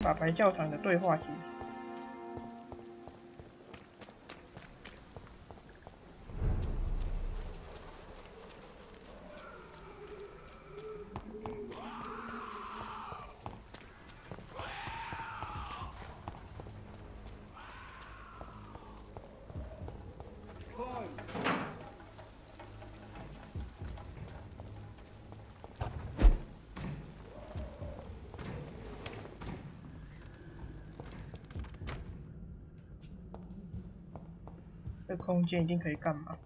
把白教堂的对话结束。这空间一定可以干嘛？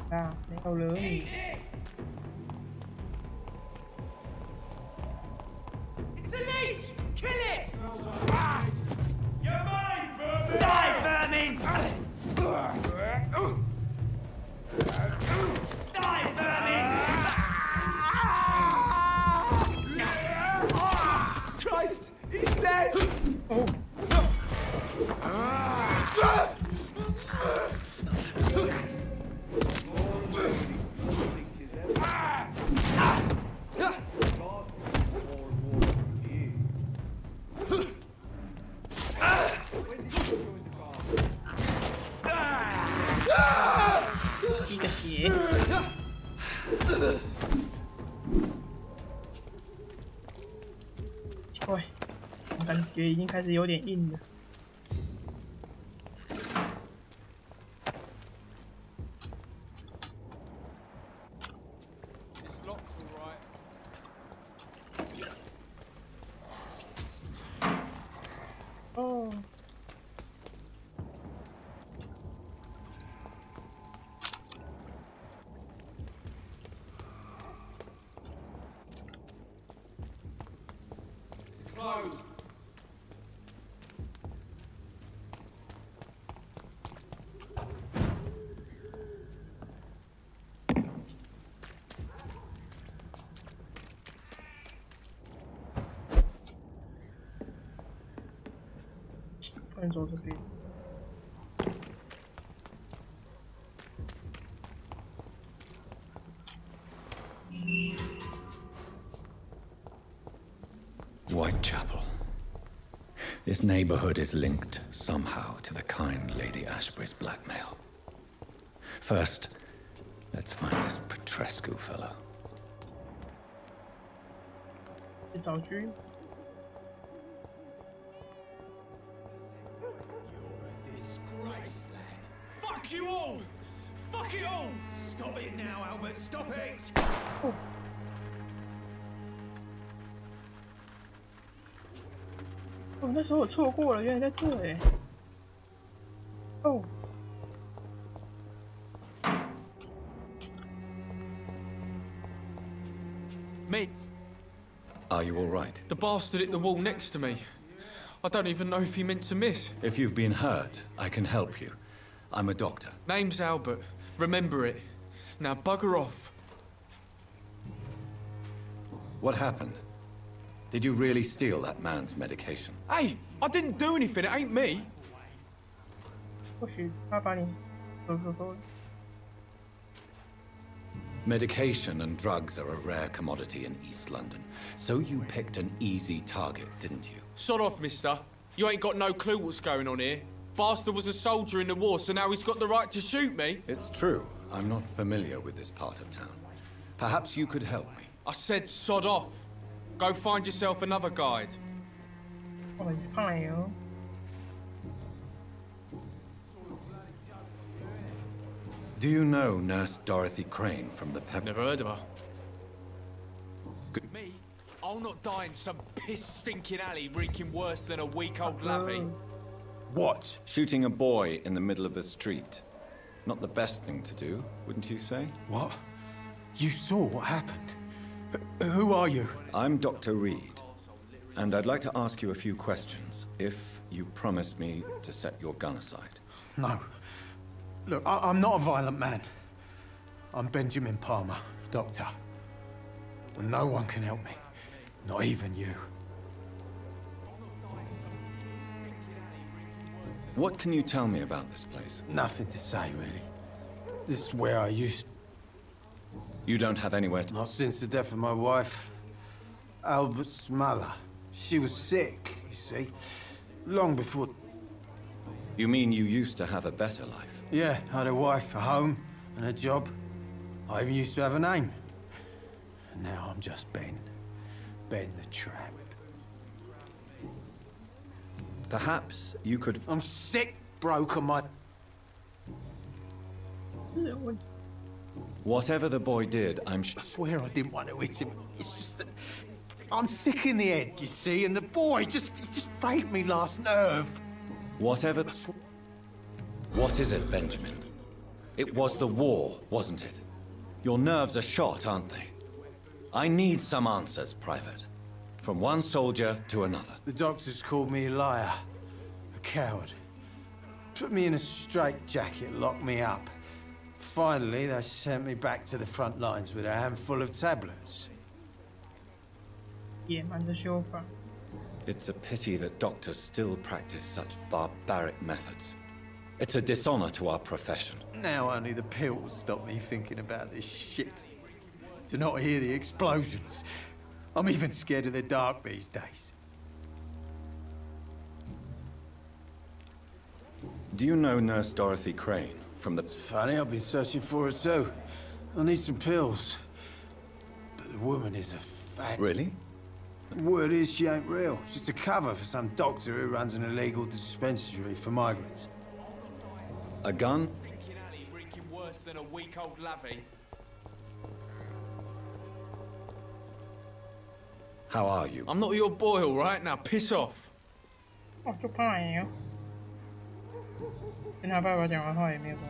啊，没有惹你。It's a leech! Kill it! You're mine, vermin! Die, vermin! Die, vermin! Christ, he's dead! Oh.喂，我感觉已经开始有点硬了。哦。不能走这边。Whitechapel. This neighborhood is linked somehow to the kind Lady Ashbury's blackmail. First, let's find this Petrescu fellow. 去找狙。 Fuck you all! Fuck it all! Stop it now, Albert! Stop it! 哦。哦，那时候我错过了，原来在这哎。哦。Me. Are you all right? The bastard hit the wall next to me. I don't even know if he meant to miss. If you've been hurt, I can help you. I'm a doctor. Name's Albert. Remember it. Now bugger off. What happened? Did you really steal that man's medication? Hey, I didn't do anything. It ain't me. 或许他把你走。 Medication and drugs are a rare commodity in East London. So you picked an easy target, didn't you? Sod off, mister. You ain't got no clue what's going on here. Bastard was a soldier in the war, so now he's got the right to shoot me. It's true. I'm not familiar with this part of town. Perhaps you could help me. I said sod off. Go find yourself another guide. Oh, fine. Do you know Nurse Dorothy Crane from the Pep? Never heard of her. Me? I'll not die in some piss-stinking alley reeking worse than a week-old lavvy. What? Shooting a boy in the middle of the street. Not the best thing to do, wouldn't you say? What? You saw what happened? Who are you? I'm Dr. Reed. and I'd like to ask you a few questions, if you promise me to set your gun aside. No. Look, I'm not a violent man. I'm Benjamin Palmer, doctor. And no one can help me. Not even you. What can you tell me about this place? Nothing to say, really. This is where I used... You don't have anywhere to... Not since the death of my wife, Albert's mother. She was sick, you see. Long before... You mean you used to have a better life? Yeah, I had a wife, a home, and a job. I even used to have a name. And now I'm just Ben. Ben the Tramp. Perhaps you could... I'm sick, broke on my... Whatever the boy did, I swear I didn't want to hit him. It's just that... I'm sick in the head, you see, and the boy he just frayed me last nerve. Whatever... What is it, Benjamin? It was the war, wasn't it? Your nerves are shot, aren't they? I need some answers, Private. From one soldier to another. The doctors called me a liar. A coward. Put me in a straitjacket, locked me up. Finally, they sent me back to the front lines with a handful of tablets. It's a pity that doctors still practice such barbaric methods. It's a dishonor to our profession. Now only the pills stop me thinking about this shit. To not hear the explosions. I'm even scared of the dark these days. Do you know Nurse Dorothy Crane from the... It's funny, I've been searching for her too. I need some pills. But the woman is a fat... Really? Word is she ain't real. She's a cover for some doctor who runs an illegal dispensary for migrants. A gun? Thinking alley reeking worse than a week-old lavvy. How are you? I'm not your boy, all right? Now piss off. 哦，就怕你哦。跟他爸爸讲完话也没有用。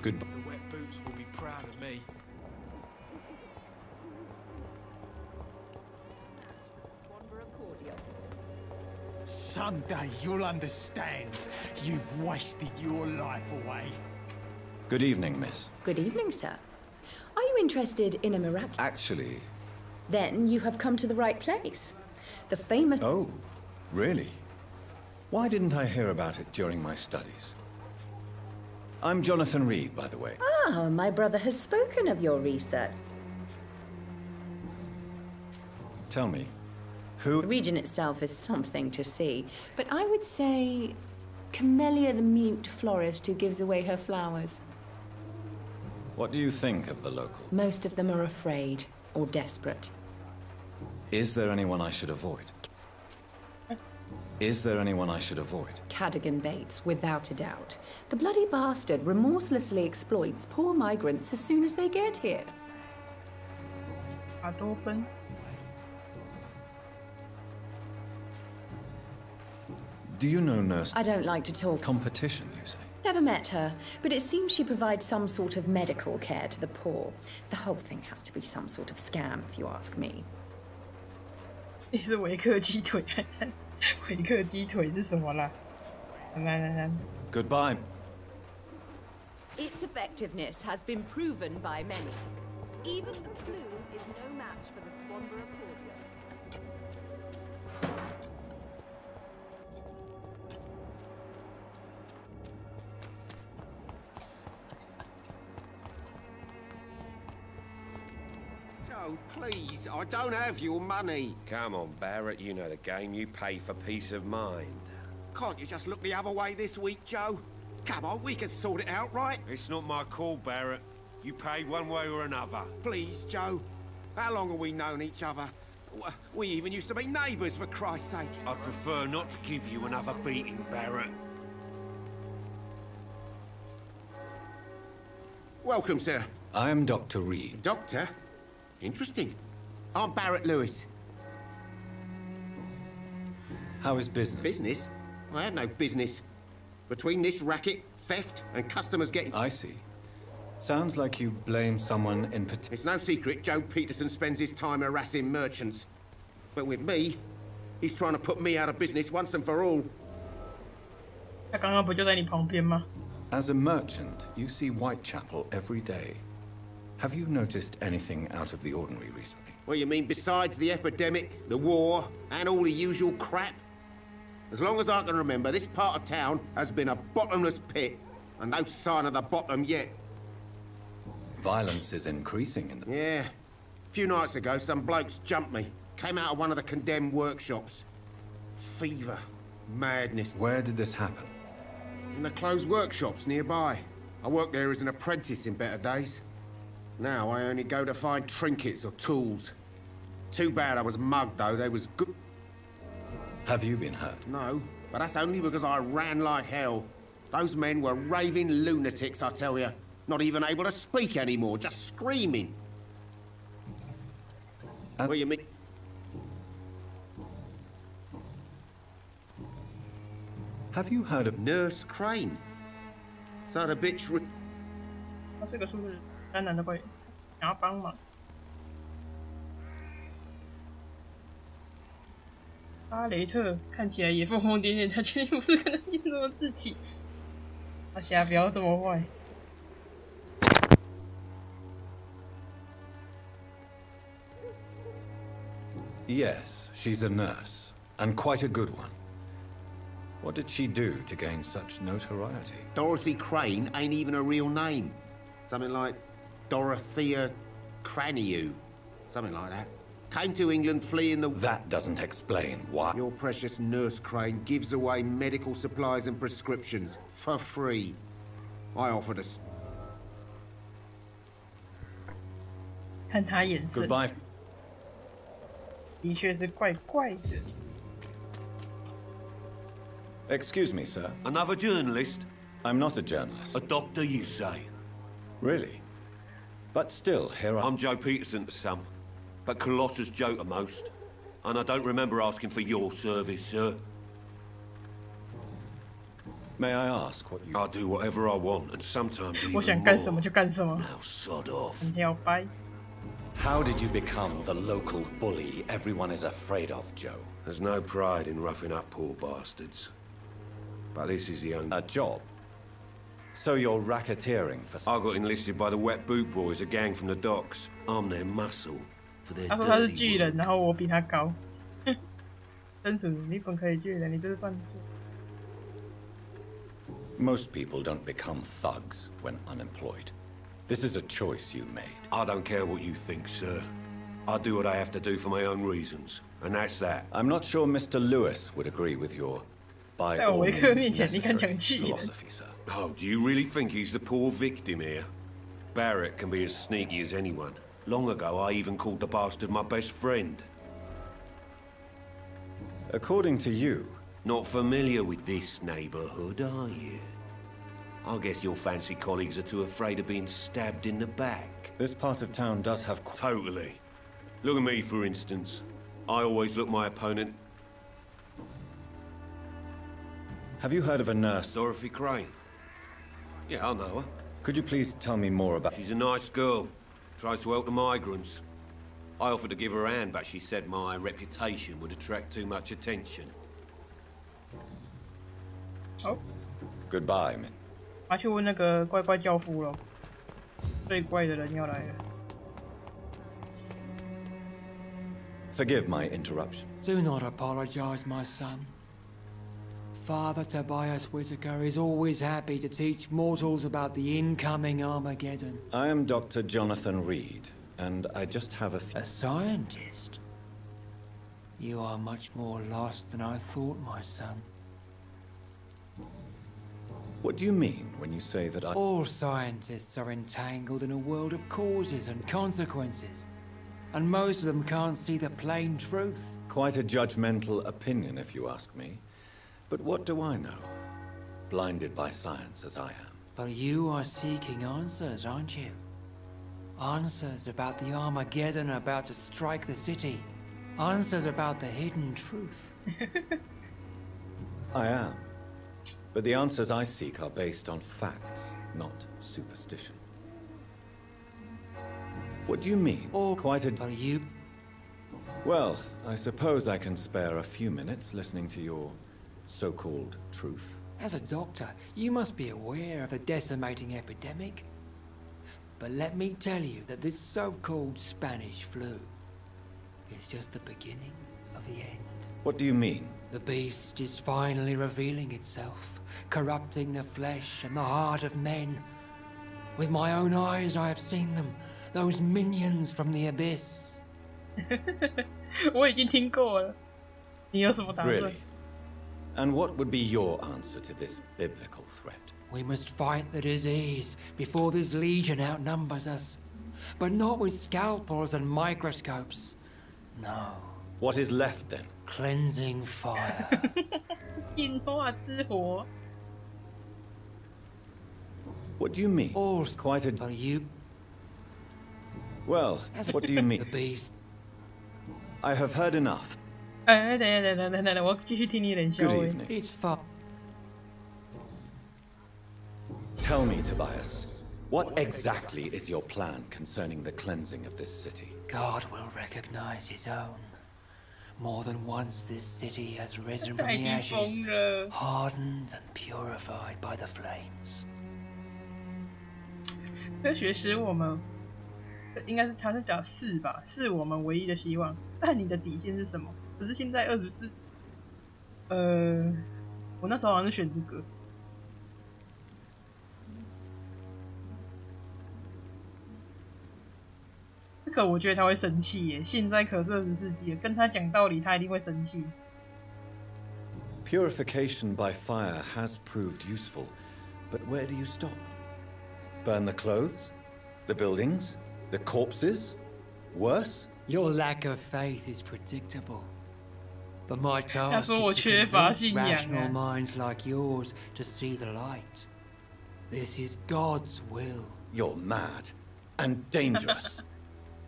Goodbye. The wet boots will be proud of me. Someday you'll understand. You've wasted your life away. Good evening, miss. Good evening, sir. Are you interested in a miraculous... Actually... Then you have come to the right place. The famous... Oh, really? Why didn't I hear about it during my studies? I'm Jonathan Reed, by the way. Ah, my brother has spoken of your research. Tell me, who... The region itself is something to see, but I would say Camellia the mute florist who gives away her flowers. What do you think of the local? Most of them are afraid or desperate. Is there anyone I should avoid? Is there anyone I should avoid? Cadogan Bates, without a doubt. The bloody bastard remorselessly exploits poor migrants as soon as they get here. Hard open. Do you know Nurse... I don't like to talk. Competition, you say? Never met her, but it seems she provides some sort of medical care to the poor. The whole thing has to be some sort of scam, if you ask me. 你是维克鸡腿，维克鸡腿是什么啦？来。 Goodbye. Its effectiveness has been proven by many. Even the flu is no match for the Swanborough cordial. Joe, please, I don't have your money. Come on, Barrett, you know the game. You pay for peace of mind. Can't you just look the other way this week, Joe? Come on, we can sort it out, right? It's not my call, Barrett. You pay one way or another. Please, Joe. How long have we known each other? We even used to be neighbours, for Christ's sake. I'd prefer not to give you another beating, Barrett. Welcome, sir. I am Dr. Reed. Doctor? Interesting. I'm Barrett Lewis. How is business? Business? I have no business. Between this racket, theft, and customers getting... I see. Sounds like you blame someone in particular. It's no secret Joe Peterson spends his time harassing merchants. But with me, He's trying to put me out of business once and for all. 他刚刚不就在你旁边吗？ As a merchant, you see Whitechapel every day. Have you noticed anything out of the ordinary recently? What you mean besides the epidemic, the war, and all the usual crap? As long as I can remember, this part of town has been a bottomless pit, and no sign of the bottom yet. Violence is increasing in the... Yeah. A few nights ago, some blokes jumped me. Came out of one of the condemned workshops. Fever. Madness. Where did this happen? In the closed workshops nearby. I worked there as an apprentice in better days. Now I only go to find trinkets or tools. Too bad I was mugged, though. They was good... Have you been hurt? No, but that's only because I ran like hell. Those men were raving lunatics, I tell you. Not even able to speak anymore, just screaming. What do you mean? Have you heard of Nurse Crane? So the bitch... 他是个素质单男的会想要帮忙。巴雷特看起来也疯疯癫癫，他确定不是跟他念这么自己。阿霞不要这么坏。Yes, she's a nurse, and quite a good one. What did she do to gain such notoriety? Dorothy Crane ain't even a real name. Something like Dorothea Crane, something like that. Came to England fleeing the... That doesn't explain why... Your precious Nurse Crane gives away medical supplies and prescriptions for free. I offered a... 看他眼神， Goodbye. 的确是怪怪的。 Excuse me, sir. Another journalist? I'm not a journalist. A doctor, you say? Really? But still, here I'm Joe Peterson to some, but Colossus Joe to most. And I don't remember asking for your service, sir. May I ask what you... I do whatever I want, and sometimes 我 even 想干什么 more. 就干什么， Now sod off. 很摇摆。 How did you become the local bully everyone is afraid of, Joe? There's no pride in roughing up poor bastards. But this is the only... A job? So you're racketeering for... I got enlisted by the Wet Boot Boys, a gang from the docks. I'm their muscle for their 他说他是 dirty 巨人， work. 然后我比他高。真属你本可以巨人，你这是犯罪。 Most people don't become thugs when unemployed. This is a choice you made. I don't care what you think, sir. I do what I have to do for my own reasons, and that's that. I'm not sure Mr. Lewis would agree with your... By 在 all 我维克 means 面前，你敢 necessary 讲巨人？ philosophy, sir. Oh, do you really think he's the poor victim here? Barrett can be as sneaky as anyone. Long ago, I even called the bastard my best friend. According to you, Not familiar with this neighborhood, are you? I guess your fancy colleagues are too afraid of being stabbed in the back. this part of town does have... Totally. Look at me, for instance. I always look my opponent... Have you heard of a nurse? Dorothy Crane. Yeah, I know her. Could you please tell me more about... She's a nice girl. Tries to help the migrants. I offered to give her a hand, but she said my reputation would attract too much attention. 好， Goodbye, Miss... 他去问那个怪怪教父了。最怪的人要来了。 Forgive my interruption. Do not apologize, my son. Father Tobias Whitaker is always happy to teach mortals about the incoming Armageddon. I am Dr. Jonathan Reed, and I just have a... A scientist? You are much more lost than I thought, my son. What do you mean when you say that I... All scientists are entangled in a world of causes and consequences, and most of them can't see the plain truth. Quite a judgmental opinion, if you ask me. But what do I know? Blinded by science as I am. But you are seeking answers, aren't you? Answers about the Armageddon about to strike the city. Answers about the hidden truth. I am. But the answers I seek are based on facts, not superstition. What do you mean? Or Quite a... But you... Well, I suppose I can spare a few minutes listening to your so-called truth. As a doctor, you must be aware of the decimating epidemic. But let me tell you that this so-called Spanish flu is just the beginning of the end. What do you mean? The beast is finally revealing itself, corrupting the flesh and the heart of men. With my own eyes I have seen them, those minions from the abyss. 我已经听过了，你有什么打算？ Really? And what would be your answer to this biblical threat? We must fight the disease before this legion outnumbers us. But not with scalpels and microscopes. No. What is left then? Cleansing fire. 进化之火。 What do you mean? All's Quite a... for you. Well, what do you mean? The beast. I have heard enough. 哎，等，我继续听你冷笑 Good 话。 evening. It's far. Tell me, Tobias, what exactly is your plan concerning the cleansing of this city? God will recognize his own. More than once this city has risen from 太 the 紧 ashes, 绷了。 hardened and purified by the flames. 科学使我们，应该是他是讲是吧？是我们唯一的希望。但你的底线是什么？可是现在24，我那时候好像是选这个。这个我觉得他会生气耶。现在可是20世纪了，跟他讲道理，他一定会生气。 Purification by fire has proved useful, but where do you stop? Burn the clothes? The buildings? The corpses? Worse? Your lack of faith is predictable. But my task 说我 is to 缺乏 convince 信仰 rational 啊。 minds like yours to see the light. This is God's will. You're mad and dangerous.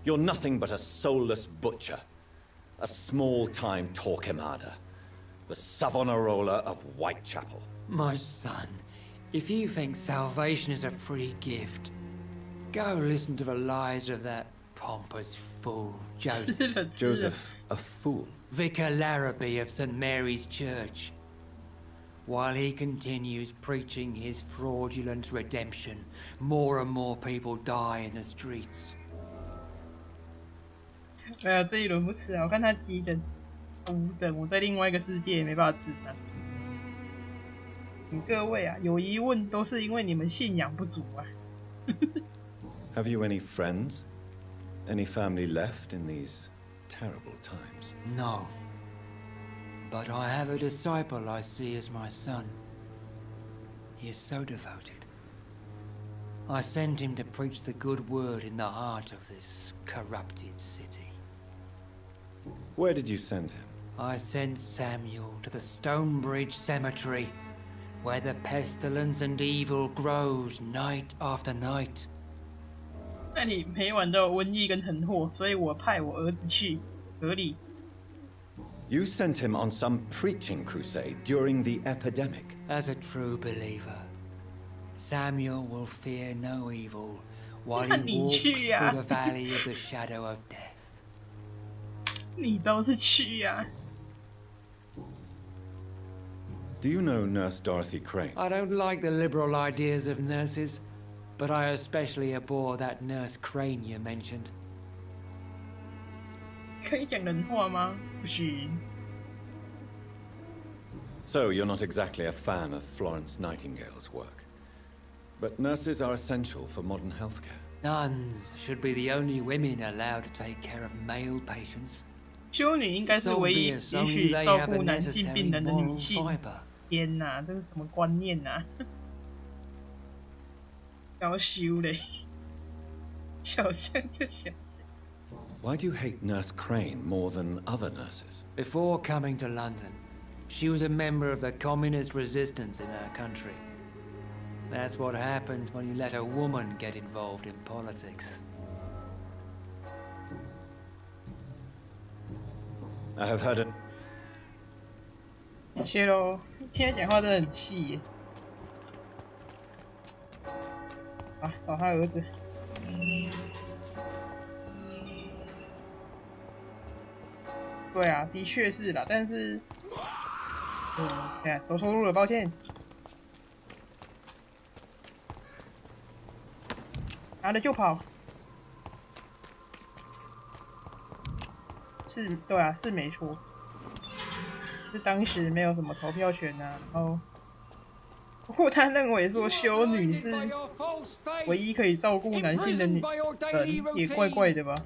You're nothing but a soulless butcher, a small-time Torquemada, the Savonarola of Whitechapel. My son, if you think salvation is a free gift, go listen to the lies of that pompous fool, 吃 Joseph. 了吃了。 Joseph, a fool. Vicar Larrabee of St. Mary's Church. While he continues preaching his fraudulent redemption, more and more people die in the streets. 哎呀，这一轮不吃啊！我看他几等，5等，我在另外一个世界也没办法吃它。请各位啊，有疑问都是因为你们信仰不足啊。Have you any friends? Any family left in these terrible times? No. But I have a disciple I see as my son. He is so devoted. I sent him to preach the good word in the heart of this corrupted city. Where did you send him? I sent Samuel to the Stonebridge Cemetery, where the pestilence and evil grows night after night. 那你每晚都有瘟疫跟横祸，所以我派我儿子去，合理。 You sent him on some preaching crusade during the epidemic. As a true believer, Samuel will fear no evil while he 你 walks 去呀。 through the valley of the shadow of death. 你倒是去呀、啊！ Do you know Nurse Dorothy Crane? I don't like the liberal ideas of nurses, but I especially abhor that Nurse Crane you mentioned. 可以讲人话吗？不行。 So you're not exactly a fan of Florence Nightingale's work. But nurses are essential for modern healthcare. Nuns should be the only women allowed to take care of male patients. 修女应该是唯一允许照顾男性病人的女性。天哪，这是什么观念呐、啊？要修嘞，小象就小象。 Why do you hate Nurse Crane more than other nurses? Before coming to London, she was a member of the communist resistance in our country. That's what happens when you let a woman get involved in politics. I have heard it. 谢谢喽，现在讲话真的很气耶。啊，找他儿子。对啊，的确是啦，但是，哎呀，走错路了，抱歉。拿了就跑。是，对啊，是没错。是当时没有什么投票权啊，然后，不过他认为说修女是唯一可以照顾男性的人，也怪怪的吧。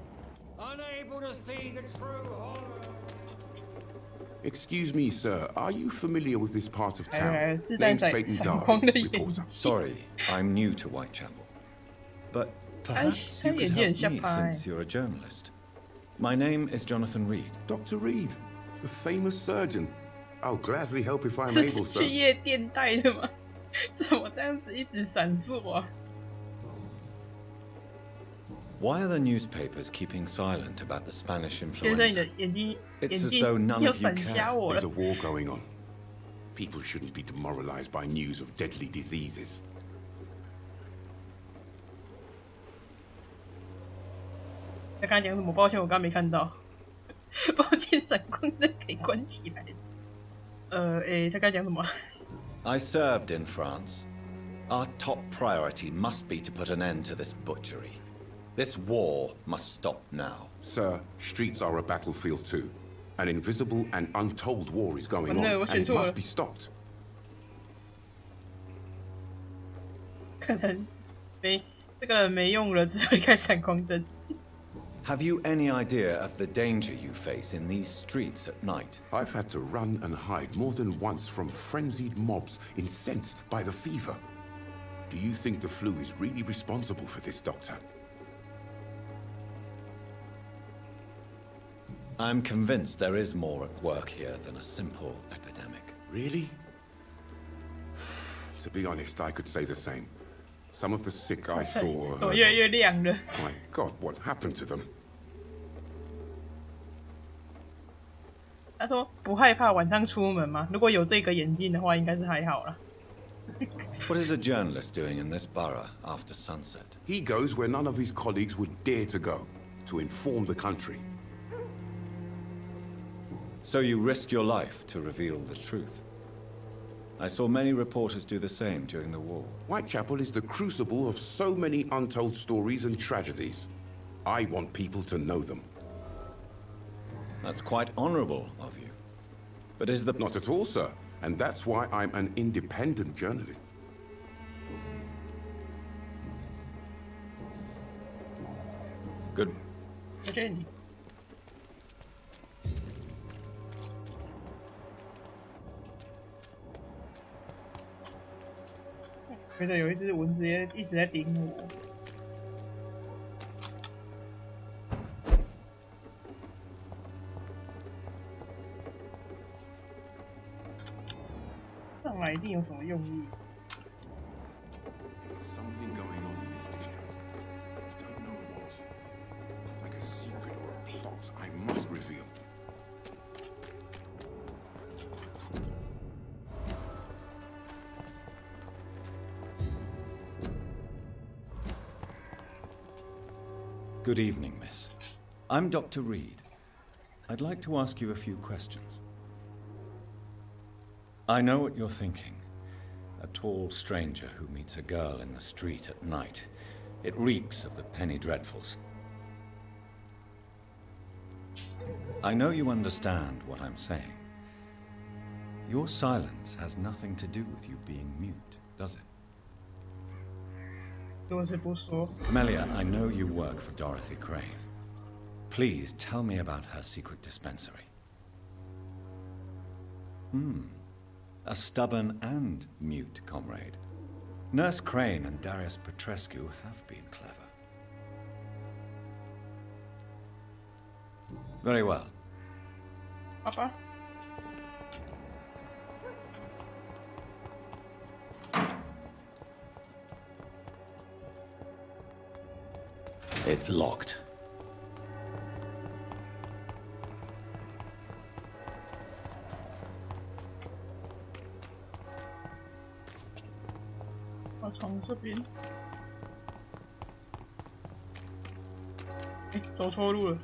Excuse me, sir. Are you familiar with this part of town? Name's Clayton Darby, reporter. Sorry, I'm new to Whitechapel. But perhaps you could help me since you're a journalist. My name is Jonathan Reed. Dr. Reed, the famous surgeon. I'll gladly help if I'm able, sir. 是去夜店带的吗？怎么这样子一直闪烁啊？ Why are the newspapers keeping silent about the Spanish influenza? 先生，你的眼睛 It's as though none of you care. There's a war going on. People shouldn't be demoralized by news of deadly diseases. 他刚才讲什么？抱歉，我刚没看到。抱歉，闪光灯可以关起来。他刚才讲什么？ I served in France. Our top priority must be to put an end to this butchery. This war must stop now. Sir, streets are a battlefield too. An invisible and untold war is going on, and it must be stopped. 可能这个人没用了，只会开闪光灯。 Have you any idea of the danger you face in these streets at night? I've had to run and hide more than once from frenzied mobs incensed by the fever. Do you think the flu is really responsible for this, Doctor? I'm convinced there is more at work here than a simple epidemic. Really? To be honest, I could say the same. Some of the sick I saw... My God, what happened to them? 他说不害怕晚上出门吗？如果有这个眼镜的话，应该是还好啦。What is a journalist doing in this borough after sunset? He goes where none of his colleagues would dare to go, to inform the country. So you risk your life to reveal the truth. I saw many reporters do the same during the war. Whitechapel is the crucible of so many untold stories and tragedies. I want people to know them. That's quite honorable of you. But is the... Not at all, sir. And that's why I'm an independent journalist. Good. Okay. 觉得有一只蚊子也一直在叮我。上来一定有什么用意。Something going on in this district. I don't know what. Like a secret or a plot I must reveal. Good evening, miss. I'm Dr. Reed. I'd like to ask you a few questions. I know what you're thinking. A tall stranger who meets a girl in the street at night. It reeks of the penny dreadfuls. I know you understand what I'm saying. Your silence has nothing to do with you being mute, does it? Melia, I know you work for Dorothy Crane. Please tell me about her secret dispensary. A stubborn and mute comrade. Nurse Crane and Darius Petrescu have been clever. Very well. Papa? It's locked. I'll从这边。走错路了。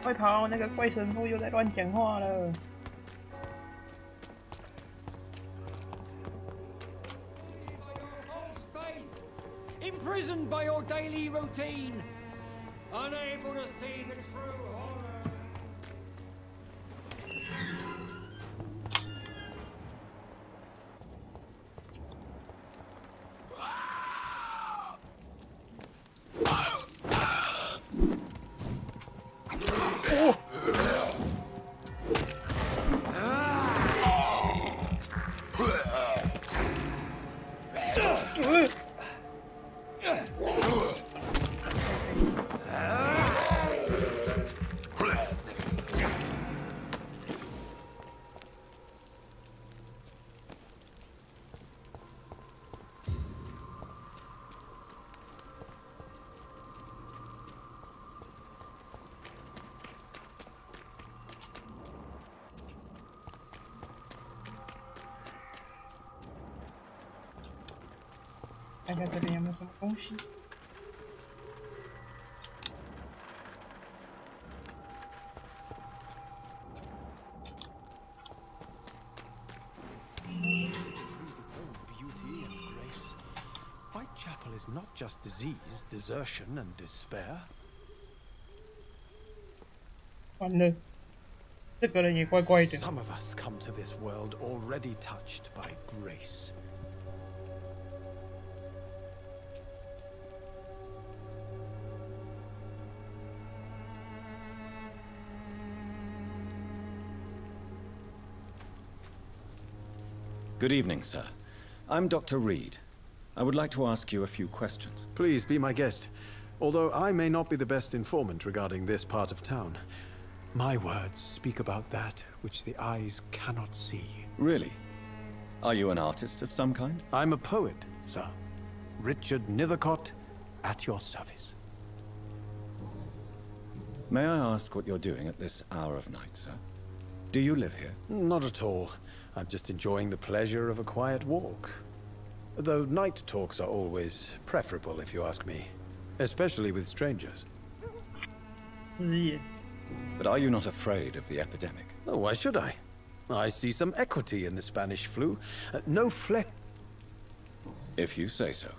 快跑！那个怪神父又在乱讲话了。Imprisoned by your daily routine, unable to see the true horror.看看这边有没有什么东西。Whitechapel is not just disease, desertion, and despair. 完了，这个人也怪怪的。 Some of us come to this world already touched by grace. Good evening, sir. I'm Dr. Reed. I would like to ask you a few questions. Please be my guest. Although I may not be the best informant regarding this part of town, my words speak about that which the eyes cannot see. Really? Are you an artist of some kind? I'm a poet, sir. Richard Nethercott, at your service. May I ask what you're doing at this hour of night, sir? Do you live here? Not at all. I'm just enjoying the pleasure of a quiet walk. Though night talks are always preferable, if you ask me. Especially with strangers. But are you not afraid of the epidemic? Oh, why should I? I see some equity in the Spanish flu. No flesh. If you say so.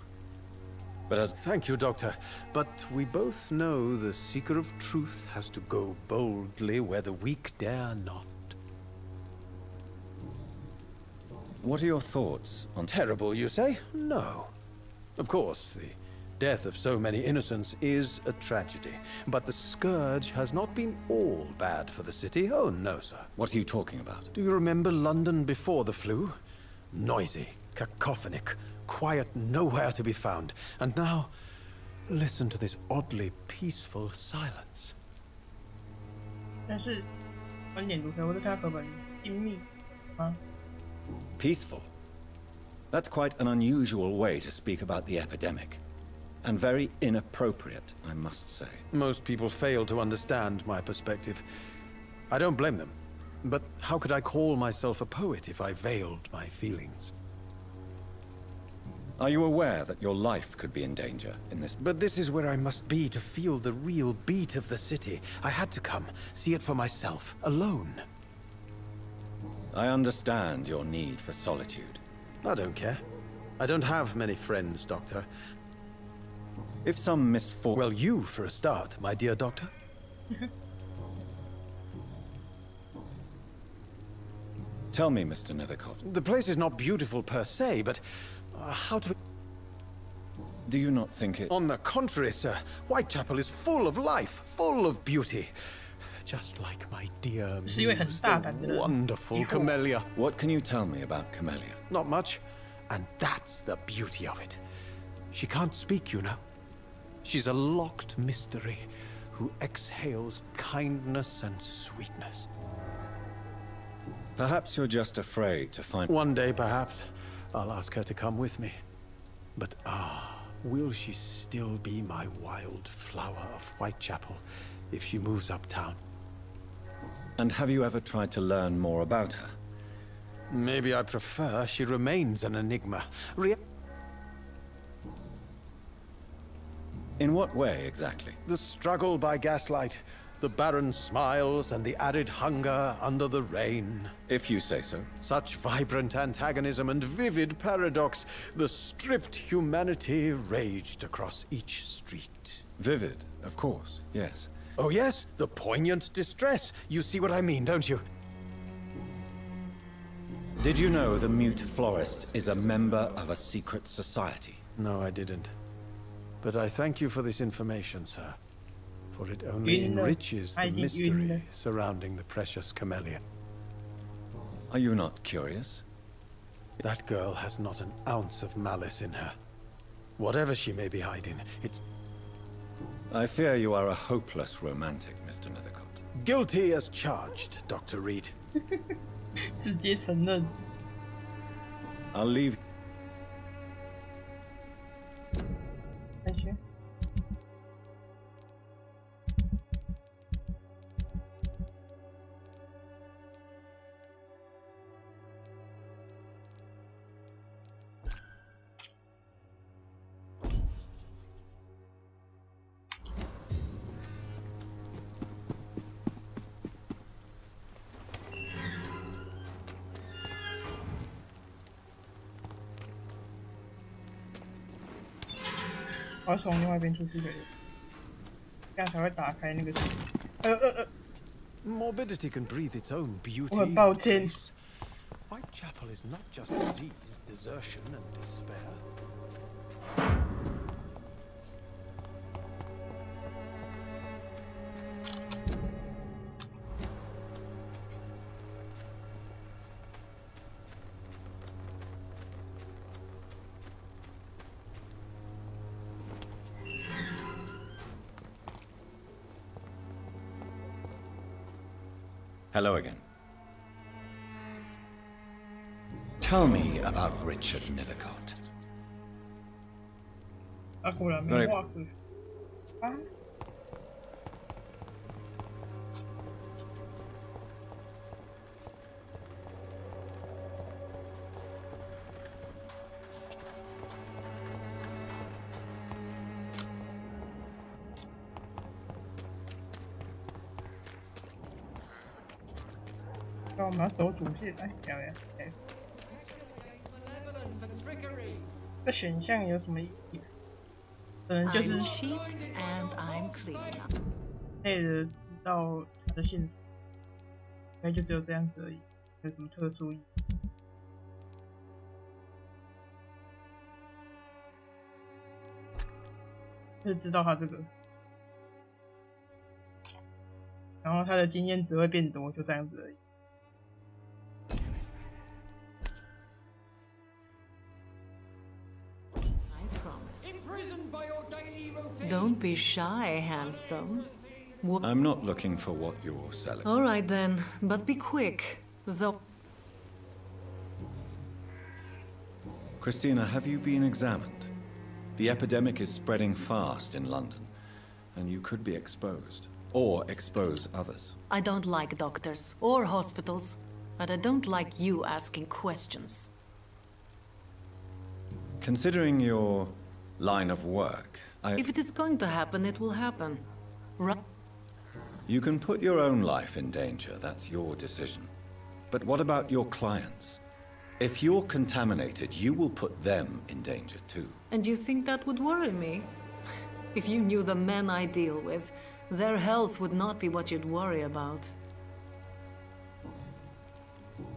But as... Thank you, Doctor. But we both know the seeker of truth has to go boldly where the weak dare not. What are your thoughts on... Terrible, you say? No. Of course, the death of so many innocents is a tragedy. But the scourge has not been all bad for the city. Oh, no, sir. What are you talking about? Do you remember London before the flu? Noisy, cacophonic, quiet nowhere to be found. And now, listen to this oddly peaceful silence. 但是观点如何？我是看课本精密啊。 Peaceful? That's quite an unusual way to speak about the epidemic. And very inappropriate, I must say. Most people fail to understand my perspective. I don't blame them. But how could I call myself a poet if I veiled my feelings? Are you aware that your life could be in danger in this? But this is where I must be to feel the real beat of the city. I had to come, see it for myself, alone. I understand your need for solitude. I don't care. I don't have many friends, Doctor. If some misfortune... Well, you for a start, my dear Doctor. Tell me, Mr. Nethercott. The place is not beautiful per se, but how to... Do you not think it... On the contrary, sir. Whitechapel is full of life, full of beauty. Just like my dear muse, the wonderful Camellia. What can you tell me about Camellia? Not much. And that's the beauty of it. She can't speak, you know. She's a locked mystery who exhales kindness and sweetness. Perhaps you're just afraid to find... One day, perhaps, I'll ask her to come with me. But will she still be my wild flower of Whitechapel if she moves uptown? And have you ever tried to learn more about her? Maybe I prefer she remains an enigma. In what way, exactly? The struggle by gaslight. the barren smiles and the arid hunger under the rain. If you say so. Such vibrant antagonism and vivid paradox. The stripped humanity raged across each street. Vivid, of course, yes. Oh yes, the poignant distress. You see what I mean, don't you? Did you know the mute florist is a member of a secret society? No, I didn't. But I thank you for this information, sir. For it only enriches the mystery surrounding the precious camellia. Are you not curious? That girl has not an ounce of malice in her. Whatever she may be hiding, it's... I fear you are a hopeless romantic, Mr. Nethercott. Guilty as charged, Dr. Reed. 直接承认。 I'll leave. 再去。我要从另外一边出去的，这样才会打开那个。Morbidity can breathe its own beauty. 我很抱歉。Whitechapel is not just disease, desertion, and despair. Hello again. Tell me about Richard Nethercott. 啊，果然没画格。啊。那我们要走主线，哎，表演，哎，这选项有什么意义？可能就是配的知道他的线，应该就只有这样子而已，没有什么特殊意义。就是知道他这个，然后他的经验值会变多，就这样子而已。 Don't be shy, handsome. I'm not looking for what you're selling. All right then, but be quick, though. Christina, have you been examined? The epidemic is spreading fast in London, and you could be exposed, or expose others. I don't like doctors or hospitals, but I don't like you asking questions. Considering your line of work, If it is going to happen, it will happen. Right? You can put your own life in danger, that's your decision. But what about your clients? If you're contaminated, you will put them in danger too. And you think that would worry me? If you knew the men I deal with, their health would not be what you'd worry about.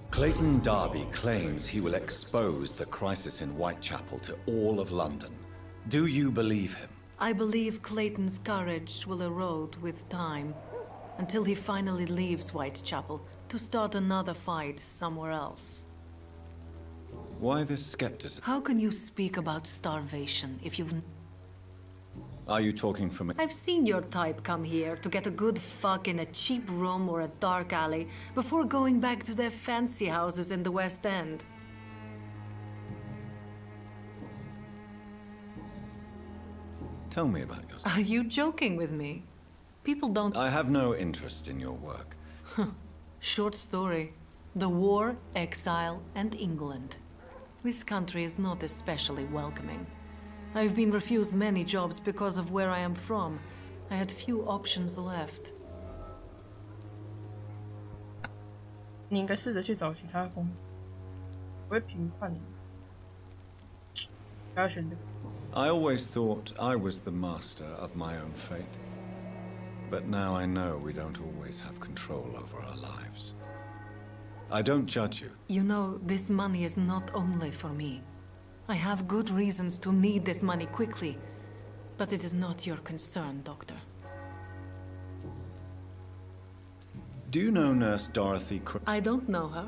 Clayton Darby claims he will expose the crisis in Whitechapel to all of London. Do you believe him? I believe Clayton's courage will erode with time, until he finally leaves Whitechapel to start another fight somewhere else. Why this skepticism? How can you speak about starvation if you've... Are you talking from... I've seen your type come here to get a good fuck in a cheap room or a dark alley before going back to their fancy houses in the West End. Tell me about yourself. Are you joking with me? People don't... I have no interest in your work. Short story. The war, exile, and England. This country is not especially welcoming. I've been refused many jobs because of where I am from. I had few options left. 你应该试着去找其他工作。我会评判你，不要选这个。I always thought I was the master of my own fate. But now I know we don't always have control over our lives. I don't judge you. You know, this money is not only for me. I have good reasons to need this money quickly, but it is not your concern, Doctor. Do you know Nurse Dorothy Crane? I don't know her,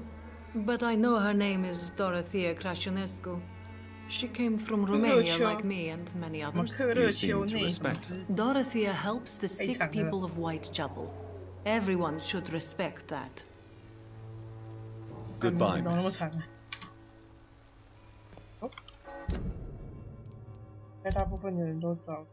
but I know her name is Dorothea Crane. She came from Romania like me and many others. You seem to respect her. Dorothea helps the sick people of Whitechapel. Everyone should respect that. Goodbye, miss. 大部分的人都找。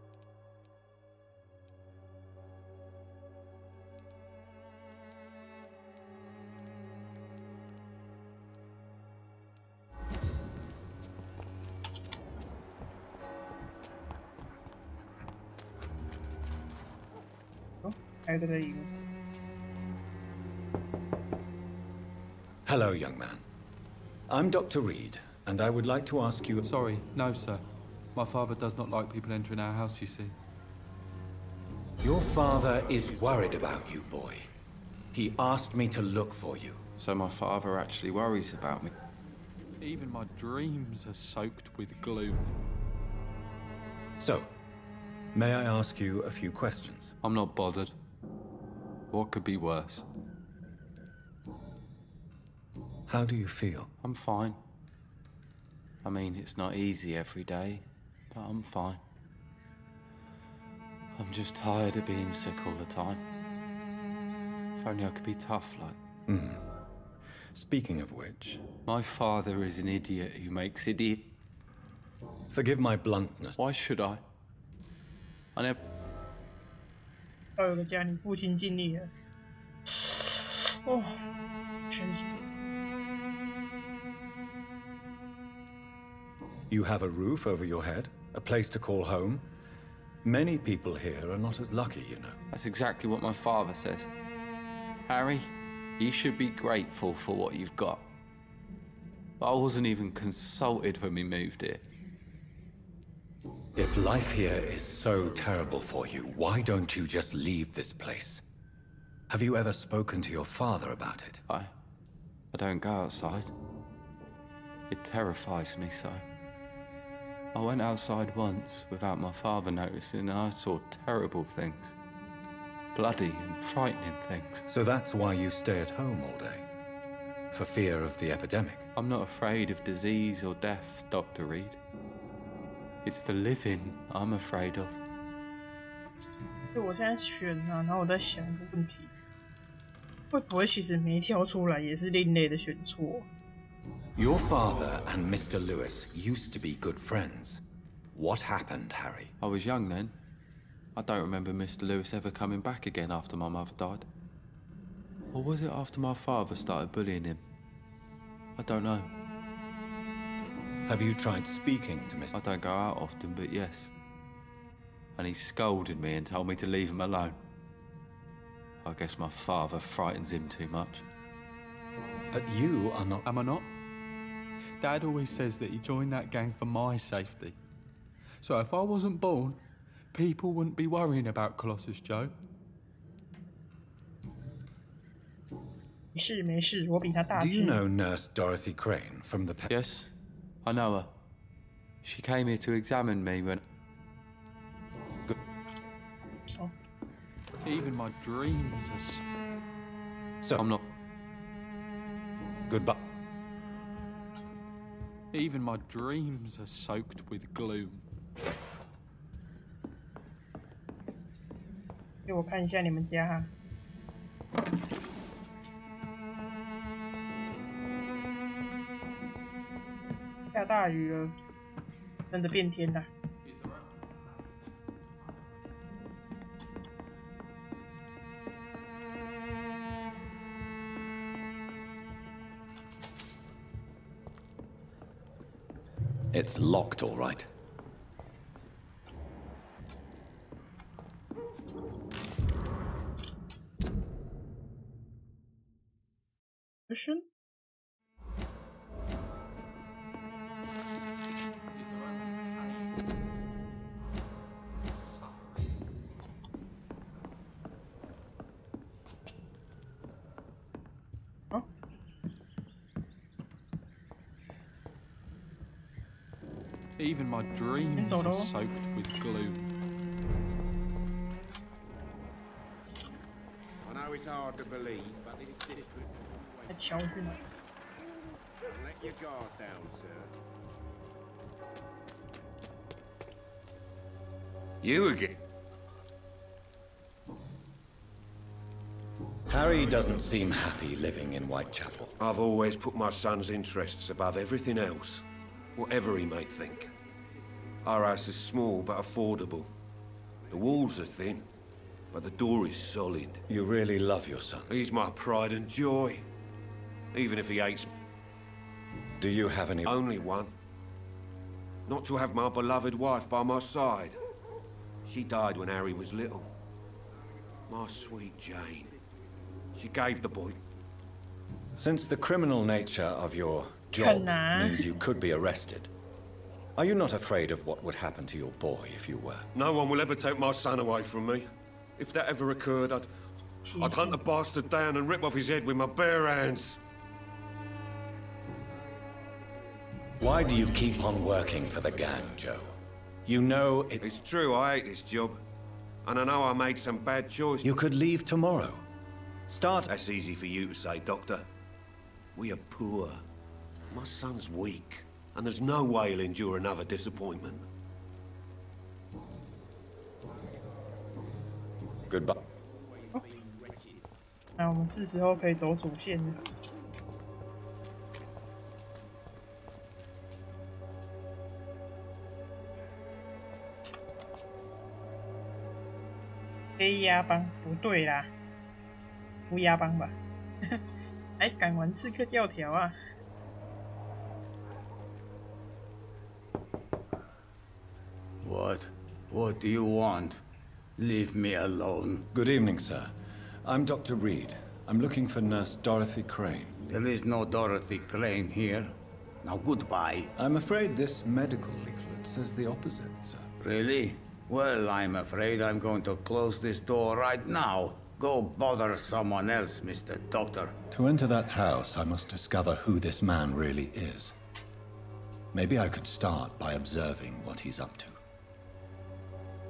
Hello, young man. I'm Dr. Reed, and I would like to ask you... Sorry, no, sir. My father does not like people entering our house, you see. Your father is worried about you, boy. He asked me to look for you. So my father actually worries about me. Even my dreams are soaked with gloom. So, may I ask you a few questions? I'm not bothered. What could be worse? How do you feel? I'm fine. I mean, it's not easy every day, but I'm fine. I'm just tired of being sick all the time. If only I could be tough like... Speaking of which... My father is an idiot who makes idiot... Forgive my bluntness. Why should I? I never... 要有个家，你父亲尽力了。哦，全是。You have a roof over your head, a place to call home. Many people here are not as lucky, you know. That's exactly what my father says. Harry, you should be grateful for what you've got. But I wasn't even consulted when we moved here. If life here is so terrible for you, why don't you just leave this place? Have you ever spoken to your father about it? I don't go outside. It terrifies me so. I went outside once without my father noticing and I saw terrible things. Bloody and frightening things. So that's why you stay at home all day? For fear of the epidemic? I'm not afraid of disease or death, Dr. Reed. It's the living I'm afraid of. 就我现在选啊，然后我在想一个问题，会不会其实没挑出来也是另类的选错？ Your father and Mr. Lewis used to be good friends. What happened, Harry? I was young then. I don't remember Mr. Lewis ever coming back again after my mother died. Or was it after my father started bullying him? I don't know. Have you tried speaking to Mr. I don't go out often, but yes. And he scolded me and told me to leave him alone. I guess my father frightens him too much. But you are not... Am I not? Dad always says that he joined that gang for my safety. So if I wasn't born, people wouldn't be worrying about Colossus Joe. 没事没事，我比他大 Do 只。 you know Nurse Dorothy Crane from the... Yes, I know her. She came here to examine me when... Good. Oh. Even my dreams are... So... I'm not... Goodbye. Even my dreams are soaked with gloom. 给我看一下你们家哈。下大雨了，真的变天了。It's locked, all right. Dankeschön. Even my dreams are soaked with glue. I know it's hard to believe, but this district... Let your guard down, sir. You again? Harry doesn't seem happy living in Whitechapel. I've always put my son's interests above everything else, whatever he may think. Our house is small but affordable. The walls are thin, but the door is solid. You really love your son? He's my pride and joy, even if he hates me. Do you have any... Only one. Not to have my beloved wife by my side. She died when Harry was little. My sweet Jane. She gave the boy. Since the criminal nature of your job means you could be arrested, are you not afraid of what would happen to your boy if you were? No one will ever take my son away from me. If that ever occurred, I'd hunt the bastard down and rip off his head with my bare hands. Why do you keep on working for the gang, Joe? You know it... It's true, I hate this job. And I know I made some bad choices. You could leave tomorrow. Start... That's easy for you to say, Doctor. We are poor. My son's weak. And there's no way he'll endure another disappointment. Goodbye. 那我们是时候可以走主线了。黑鸭帮不对啦，乌鸦帮吧？还敢玩刺客教条啊？ What do you want? Leave me alone. Good evening, sir. I'm Dr. Reed. I'm looking for Nurse Dorothy Crane. There is no Dorothy Crane here. Now goodbye. I'm afraid this medical leaflet says the opposite, sir. Really? Well, I'm afraid I'm going to close this door right now. Go bother someone else, Mr. Doctor. To enter that house, I must discover who this man really is. Maybe I could start by observing what he's up to.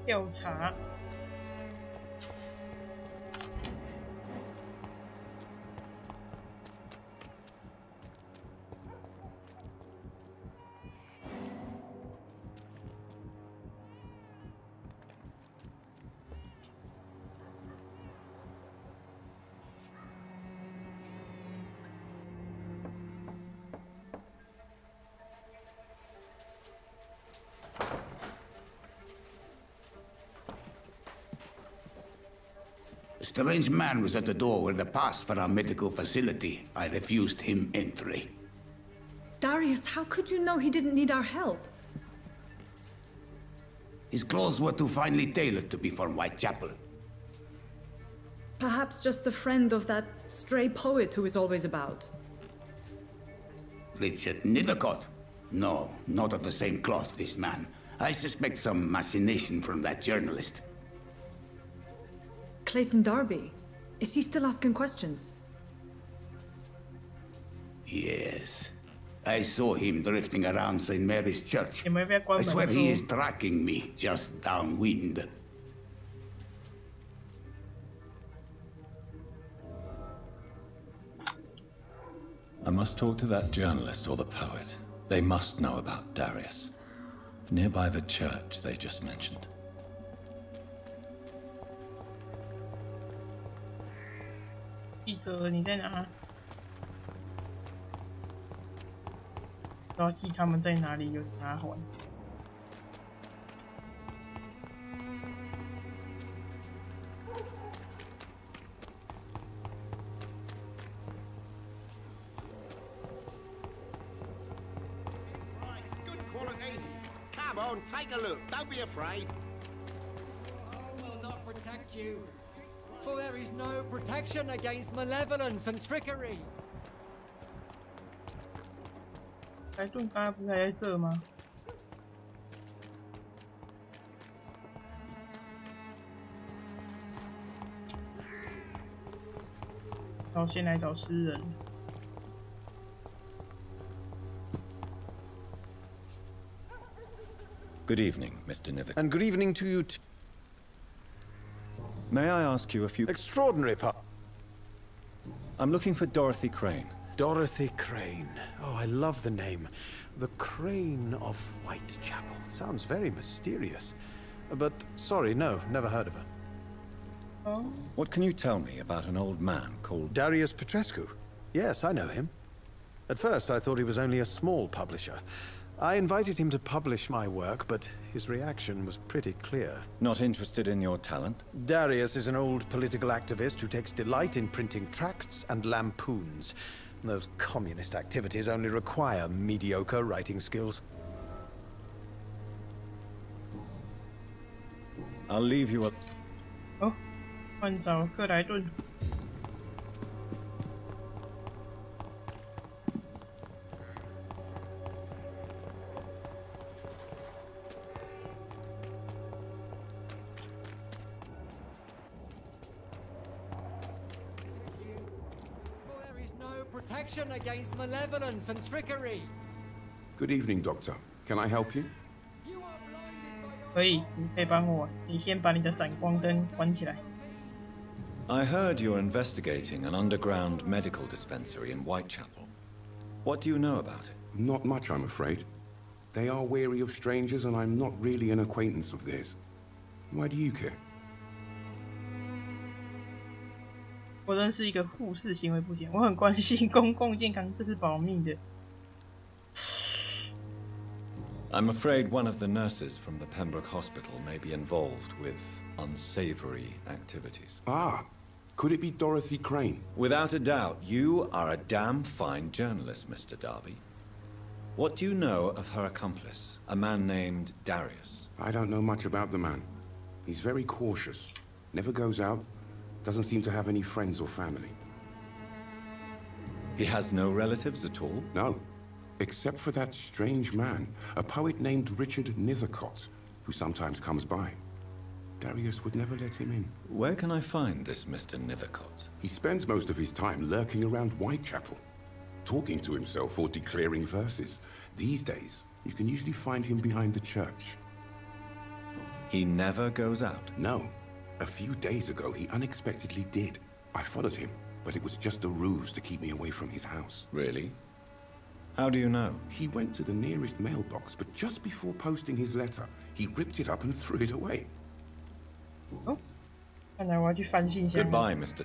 调查。A strange man was at the door with a pass for our medical facility. I refused him entry. Darius, how could you know he didn't need our help? His clothes were too finely tailored to be from Whitechapel. Perhaps just a friend of that stray poet who is always about. Richard Nethercott? No, not of the same cloth, this man. I suspect some machination from that journalist. Clayton Darby. Is he still asking questions? Yes. I saw him drifting around St. Mary's Church. I swear he is tracking me just downwind. I must talk to that journalist or the poet. They must know about Darius. Nearby the church they just mentioned. "记者，你在哪？要记他们在哪里有拿环。Come on, take a look. Don't be afraid. I will not protect you, for there is no protection against malevolence and trickery. 莱顿刚才不是还在这吗？好，先来找诗人。Good evening, Mr. Nivik. And good evening to you too. May I ask you a few... Extraordinary part. I'm looking for Dorothy Crane. Dorothy Crane. Oh, I love the name. The Crane of Whitechapel. Sounds very mysterious. But, sorry, no, never heard of her. Oh. What can you tell me about an old man called... Darius Petrescu? Yes, I know him. At first, I thought he was only a small publisher. I invited him to publish my work, but his reaction was pretty clear. Not interested in your talent? Darius is an old political activist who takes delight in printing tracts and lampoons. Those communist activities only require mediocre writing skills. I'll leave you a... Oh, 换找克莱顿。Protection against malevolence and trickery. Good evening, Doctor. Can I help you? 可以，你可以帮我。你先把你的闪光灯关起来。I heard you're investigating an underground medical dispensary in Whitechapel. What do you know about it? Not much, I'm afraid. They are wary of strangers, and I'm not really an acquaintance of theirs. Why do you care? 我认识一个护士行为不检，我很关心公共健康，这是保密的。I'm afraid one of the nurses from the Pembroke Hospital may be involved with unsavory activities. Ah, could it be Dorothy Crane? Without a doubt, you are a damn fine journalist, Mr. Darby. What do you know of her accomplice, a man named Darius? I don't know much about the man. He's very cautious, never goes out, doesn't seem to have any friends or family. He has no relatives at all? No, except for that strange man, a poet named Richard Nithercott, who sometimes comes by. Darius would never let him in. Where can I find this Mr. Nithercott? He spends most of his time lurking around Whitechapel, talking to himself or declaring verses. These days, you can usually find him behind the church. He never goes out? No. A few days ago, he unexpectedly did. I followed him, but it was just a ruse to keep me away from his house. Really? How do you know? He went to the nearest mailbox, but just before posting his letter, he ripped it up and threw it away. Oh, 看来我要去翻信箱。 Goodbye, Mr.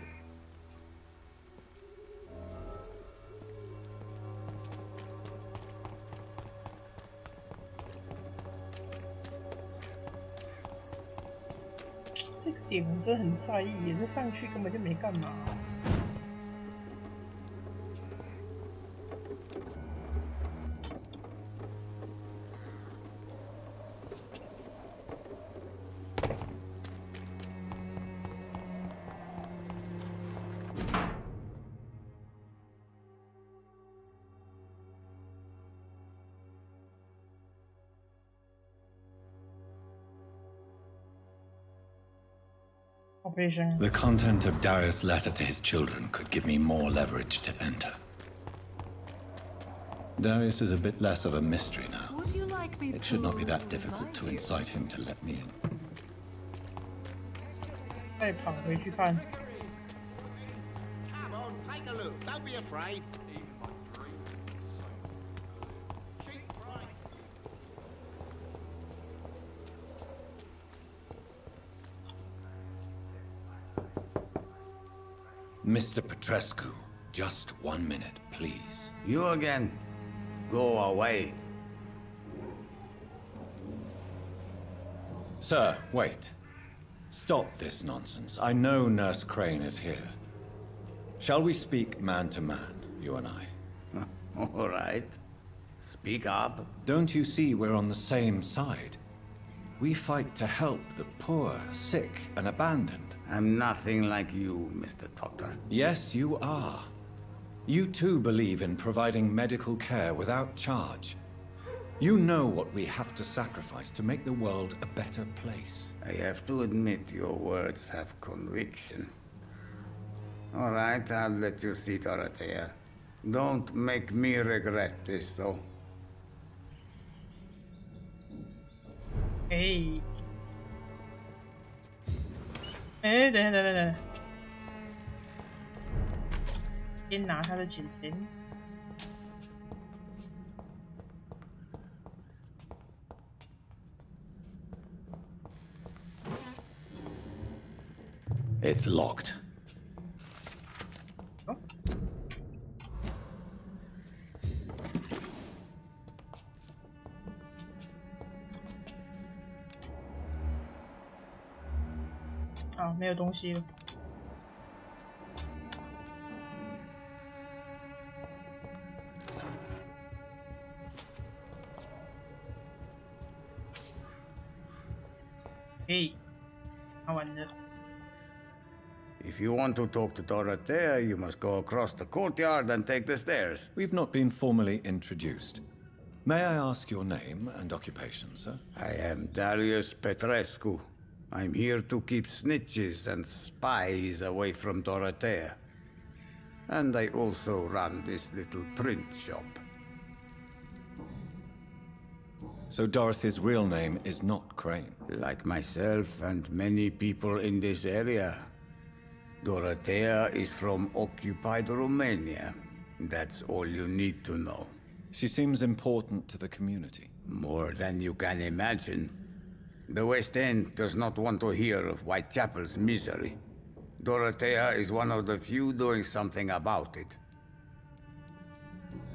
这个点我真的很在意耶，这上去根本就没干嘛。The content of Darius' letter to his children could give me more leverage to enter. Darius is a bit less of a mystery now. Would you like me It should not be that difficult to incite him to let me in. 再跑回去看。 Come on, take a look. Don't be afraid. Mr. Petrescu, just 1 minute, please. You again? Go away. Sir, wait. Stop this nonsense. I know Nurse Crane is here. Shall we speak man to man, you and I? All right. Speak up. Don't you see we're on the same side? We fight to help the poor, sick, and abandoned. I'm nothing like you, Mr. Doctor. Yes, you are. You too believe in providing medical care without charge. You know what we have to sacrifice to make the world a better place. I have to admit your words have conviction. All right, I'll let you see, Dorothea. Don't make me regret this, though. Hey. 哎，等，先拿他的钱。It's locked. Oh. Ah, 没有东西了。嘿，好玩的。If you want to talk to Dorothea, you must go across the courtyard and take the stairs. We've not been formally introduced. May I ask your name and occupation, sir? I am Darius Petrescu. I'm here to keep snitches and spies away from Dorothea. And I also run this little print shop. So Dorothy's real name is not Crane? Like myself and many people in this area. Dorothea is from occupied Romania. That's all you need to know. She seems important to the community. More than you can imagine. The West End does not want to hear of Whitechapel's misery. Dorothea is one of the few doing something about it.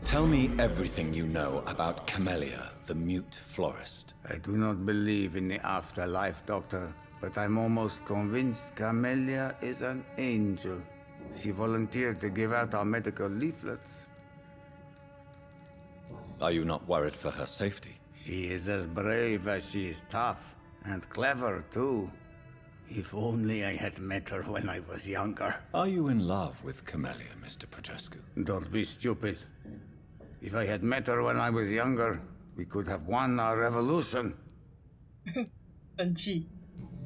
Tell me everything you know about Camellia, the mute florist. I do not believe in the afterlife, Doctor. But I'm almost convinced Camellia is an angel. She volunteered to give out our medical leaflets. Are you not worried for her safety? She is as brave as she is tough, and clever too. If only I had met her when I was younger. Are you in love with Camellia, Mr. Petrescu? Don't be stupid. If I had met her when I was younger, we could have won our revolution.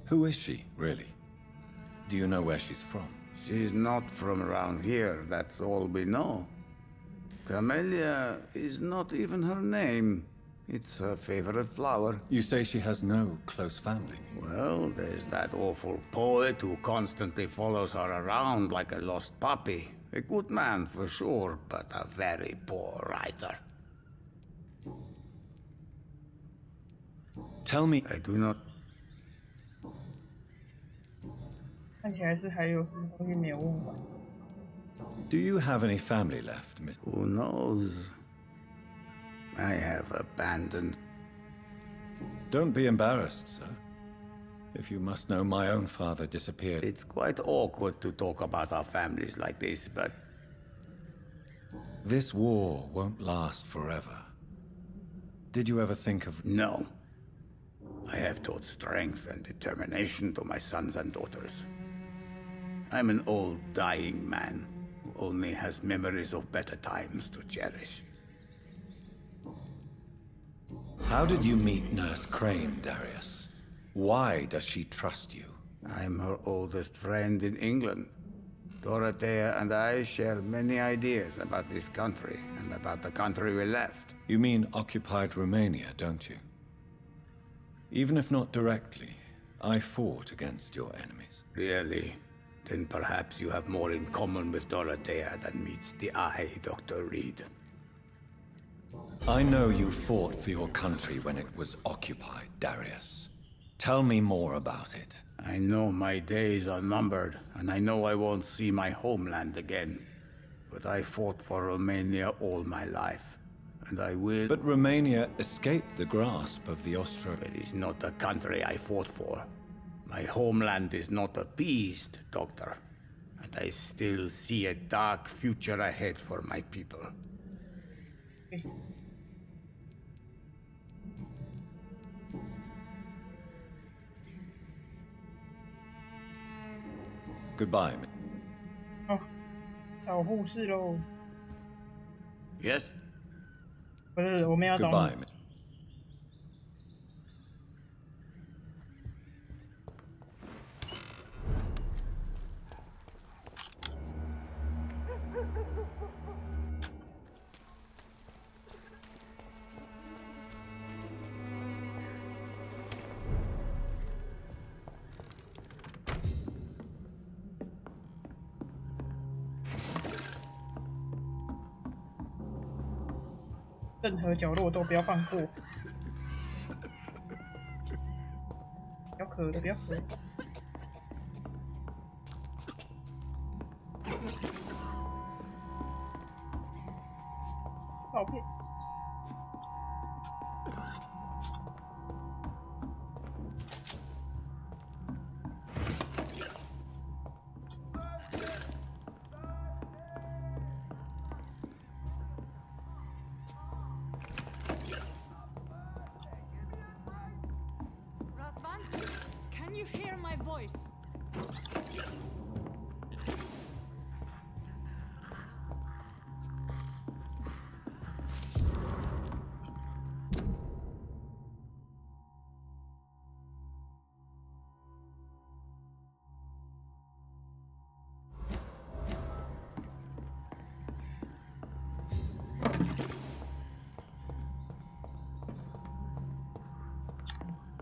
Who is she, really? Do you know where she's from? She's not from around here, that's all we know. Camellia is not even her name. It's her favorite flower. You say she has no close family? Well, there's that awful poet who constantly follows her around like a lost puppy. A good man for sure, but a very poor writer. Tell me... I do not... 看起来是还有什么东西没有问完。Do you have any family left, Miss? Who knows? I have abandoned. Don't be embarrassed, sir. If you must know, my own father disappeared. It's quite awkward to talk about our families like this, but... This war won't last forever. Did you ever think of... No. I have taught strength and determination to my sons and daughters. I'm an old, dying man who only has memories of better times to cherish. How did you meet Nurse Crane, Darius? Why does she trust you? I'm her oldest friend in England. Dorothea and I share many ideas about this country and about the country we left. You mean occupied Romania, don't you? Even if not directly, I fought against your enemies. Really? Then perhaps you have more in common with Dorothea than meets the eye, Dr. Reed. I know you fought for your country when it was occupied, Darius. Tell me more about it. I know my days are numbered, and I know I won't see my homeland again. But I fought for Romania all my life, and I will... But Romania escaped the grasp of the Austro... It is not the country I fought for. My homeland is not appeased, Doctor. And I still see a dark future ahead for my people. Goodbye. 哦，找护士喽。Yes? 不是，我们要找 Goodbye. 你。任何角落都不要放过。不要渴了，不要渴了。照片。Can you hear my voice?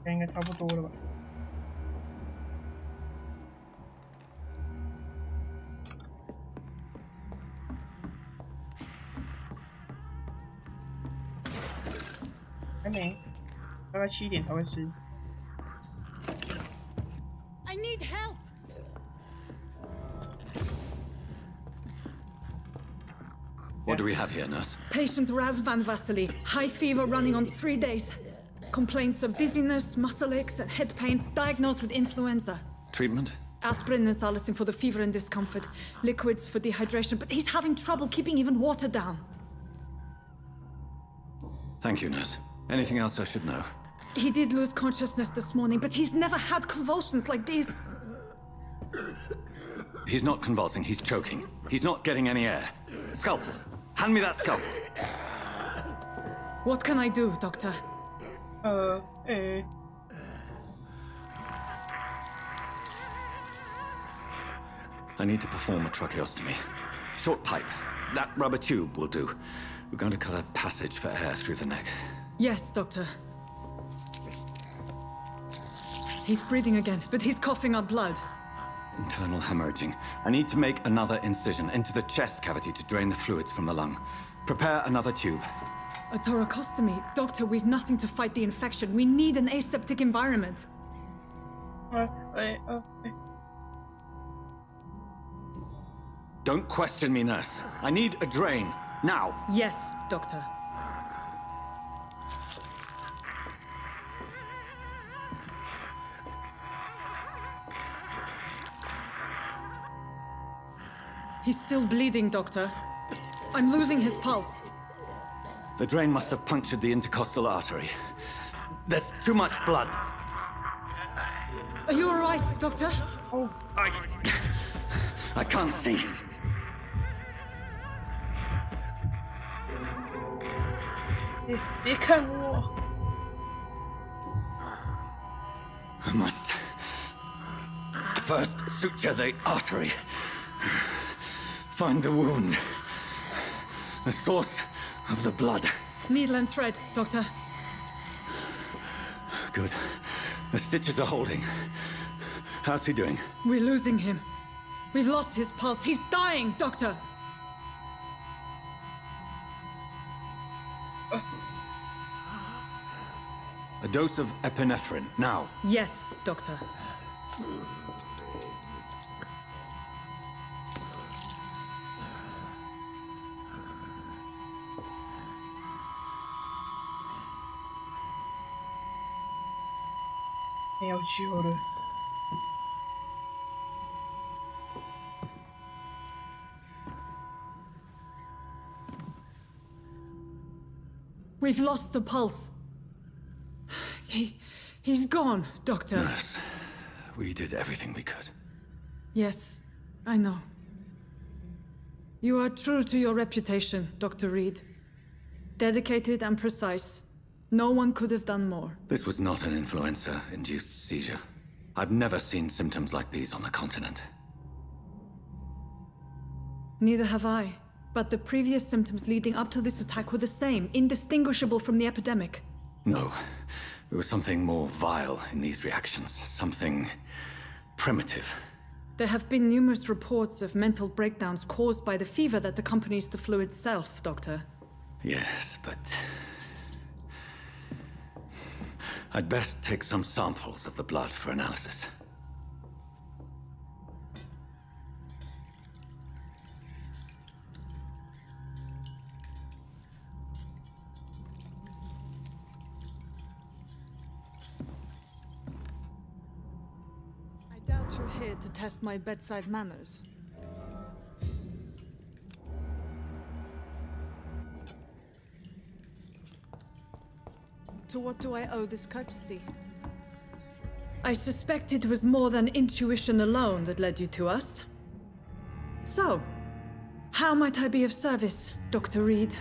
这应该差不多了吧？还没，大概7点才会吃。I need help. What do we have here, nurse? Patient Razvan Vasily, high fever running on 3 days. Complaints of dizziness, muscle aches, and head pain, diagnosed with influenza. Treatment? Aspirin and salicin for the fever and discomfort, liquids for dehydration, but he's having trouble keeping even water down. Thank you, nurse. Anything else I should know? He did lose consciousness this morning, but he's never had convulsions like these. He's not convulsing, he's choking. He's not getting any air. Scalpel! Hand me that scalpel! What can I do, Doctor? I need to perform a tracheostomy. Short pipe. That rubber tube will do. We're going to cut a passage for air through the neck. Yes, Doctor. He's breathing again, but he's coughing up blood. Internal hemorrhaging. I need to make another incision into the chest cavity to drain the fluids from the lung. Prepare another tube. A thoracostomy? Doctor, we've nothing to fight the infection. We need an aseptic environment. Don't question me, nurse. I need a drain. Now. Yes, Doctor. He's still bleeding, Doctor. I'm losing his pulse. The drain must have punctured the intercostal artery. There's too much blood. Are you all right, Doctor? Oh, I can't see. I must first suture the artery. Find the wound. The source of the blood. Needle and thread, Doctor. Good. The stitches are holding. How's he doing? We're losing him. We've lost his pulse. He's dying, Doctor. A dose of epinephrine, now. Yes, Doctor. We've lost the pulse. He's gone, Doctor. Nurse, we did everything we could. Yes, I know. You are true to your reputation, Dr. Reed. Dedicated and precise. No one could have done more. This was not an influenza-induced seizure. I've never seen symptoms like these on the continent. Neither have I. But the previous symptoms leading up to this attack were the same, indistinguishable from the epidemic. No. There was something more vile in these reactions. Something primitive. There have been numerous reports of mental breakdowns caused by the fever that accompanies the flu itself, Doctor. Yes, but... I'd best take some samples of the blood for analysis. I doubt you're here to test my bedside manners. To what do I owe this courtesy? I suspect it was more than intuition alone that led you to us. So, how might I be of service, Dr. Reed?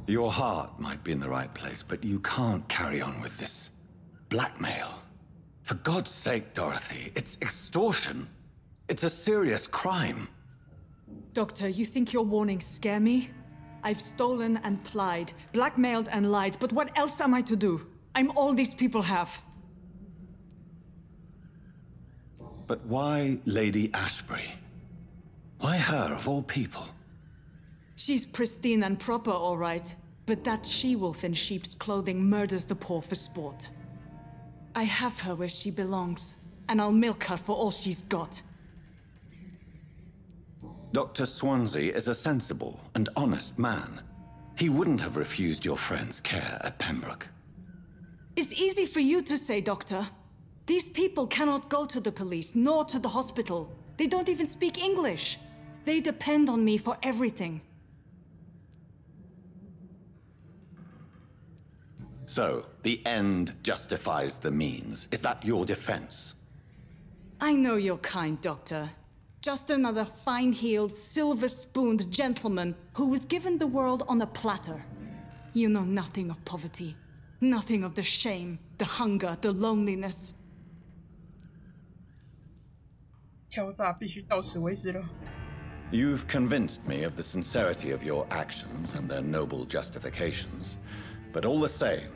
Your heart might be in the right place, but you can't carry on with this blackmail. For God's sake, Dorothy, it's extortion. It's a serious crime. Doctor, you think your warnings scare me? I've stolen and plied, blackmailed and lied, but what else am I to do? I'm all these people have. But why Lady Ashbury? Why her, of all people? She's pristine and proper, all right. But that she-wolf in sheep's clothing murders the poor for sport. I have her where she belongs, and I'll milk her for all she's got. Dr. Swansea is a sensible and honest man. He wouldn't have refused your friend's care at Pembroke. It's easy for you to say, Doctor. These people cannot go to the police, nor to the hospital. They don't even speak English. They depend on me for everything. So, the end justifies the means. Is that your defense? I know you're kind, Doctor. Just another fine-heeled, silver-spooned gentleman who was given the world on a platter. You know nothing of poverty. Nothing of the shame, the hunger, the loneliness. 敲诈必须到此为止了。 You've convinced me of the sincerity of your actions and their noble justifications. But all the same,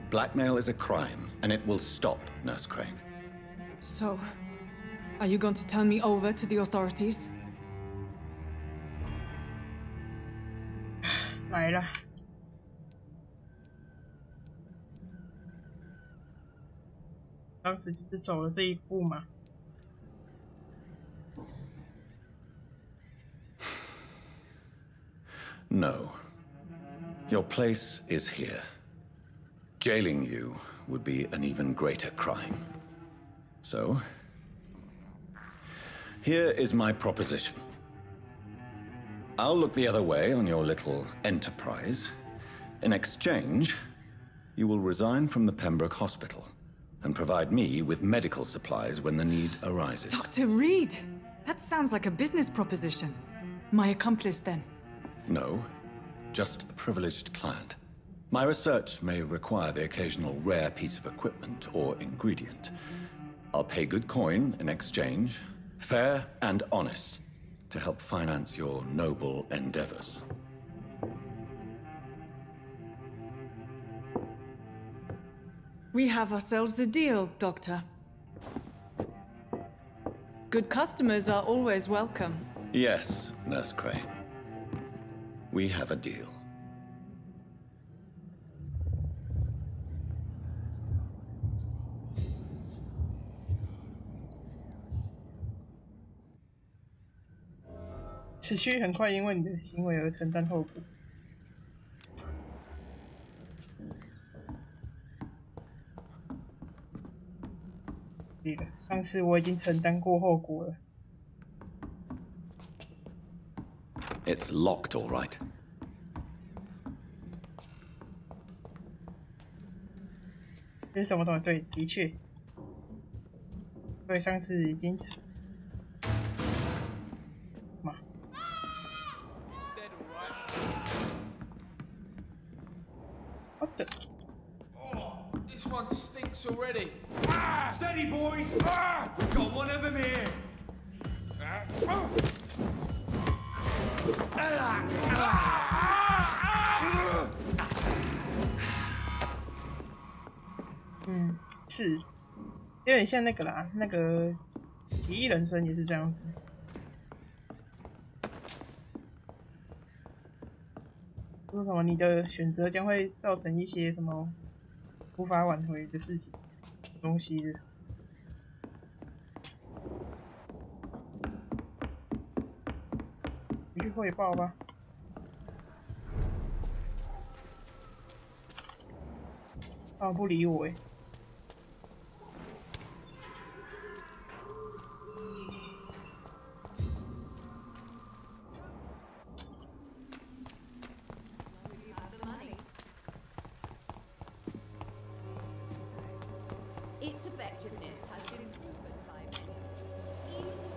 blackmail is a crime, and it will stop, Nurse Crane. So, are you going to turn me over to the authorities? 来了。当时就是走了这一步嘛。 No. Your place is here. Jailing you would be an even greater crime. So, here is my proposition. I'll look the other way on your little enterprise. In exchange, you will resign from the Pembroke Hospital and provide me with medical supplies when the need arises. Dr. Reed! That sounds like a business proposition. My accomplice, then? No, just a privileged client. My research may require the occasional rare piece of equipment or ingredient. I'll pay good coin in exchange, fair and honest, to help finance your noble endeavors. We have ourselves a deal, Doctor. Good customers are always welcome. Yes, Nurse Crane. We have a deal.此区很快因为你的行为而承担后果。对了，上次我已经承担过后果了。 It's locked, all right. 这是什么东西？对，的确，对，上次已经嘛。What the? Oh, this one stinks already. Steady, boys! We've got one of them here. Mm, 是，有点像那个啦，那个奇异人生也是这样子。说什么你的选择将会造成一些什么无法挽回的事情东西的。你去汇报吧。他不理我诶。Its effectiveness has been proven by many. Even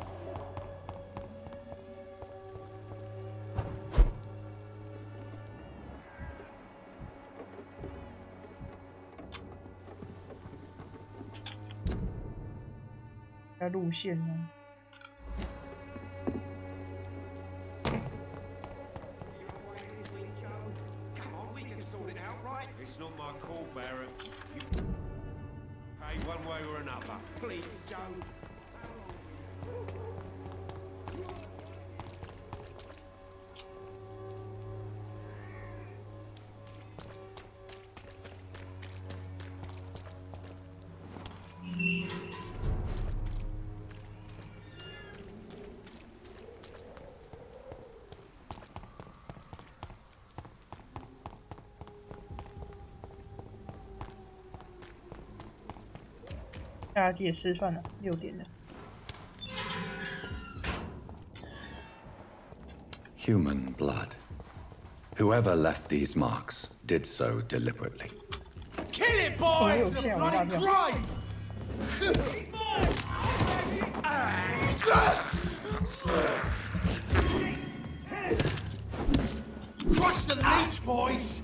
要路线呢？ It's not my call, Barrett. You pay one way or another. Please, Joe.大家记得吃饭了，6点了。Human blood. Whoever left these marks did so deliberately. Kill it, boy! Bloody crime! Crush the leech, boys!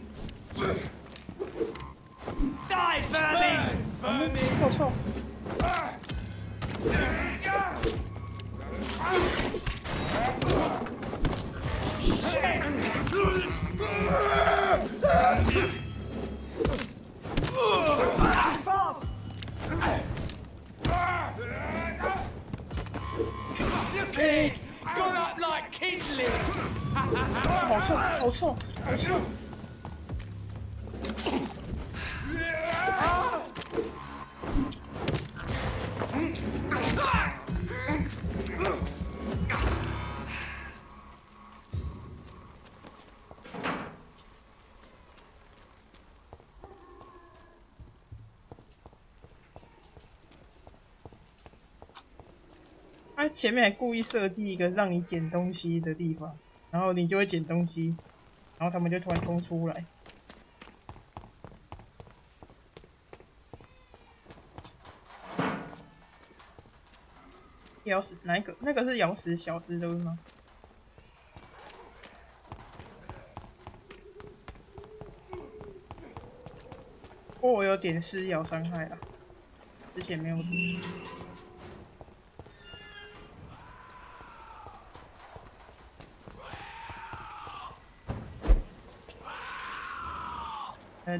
Die, vermin! Vermin! 臭臭。 Pig! Got up like kindling! 好臭，好臭，好臭！他前面还故意设计一个让你捡东西的地方，然后你就会捡东西，然后他们就突然冲出来。咬死哪一个？那个是咬死小只的吗？不过我有点施咬伤害啦，之前没有点。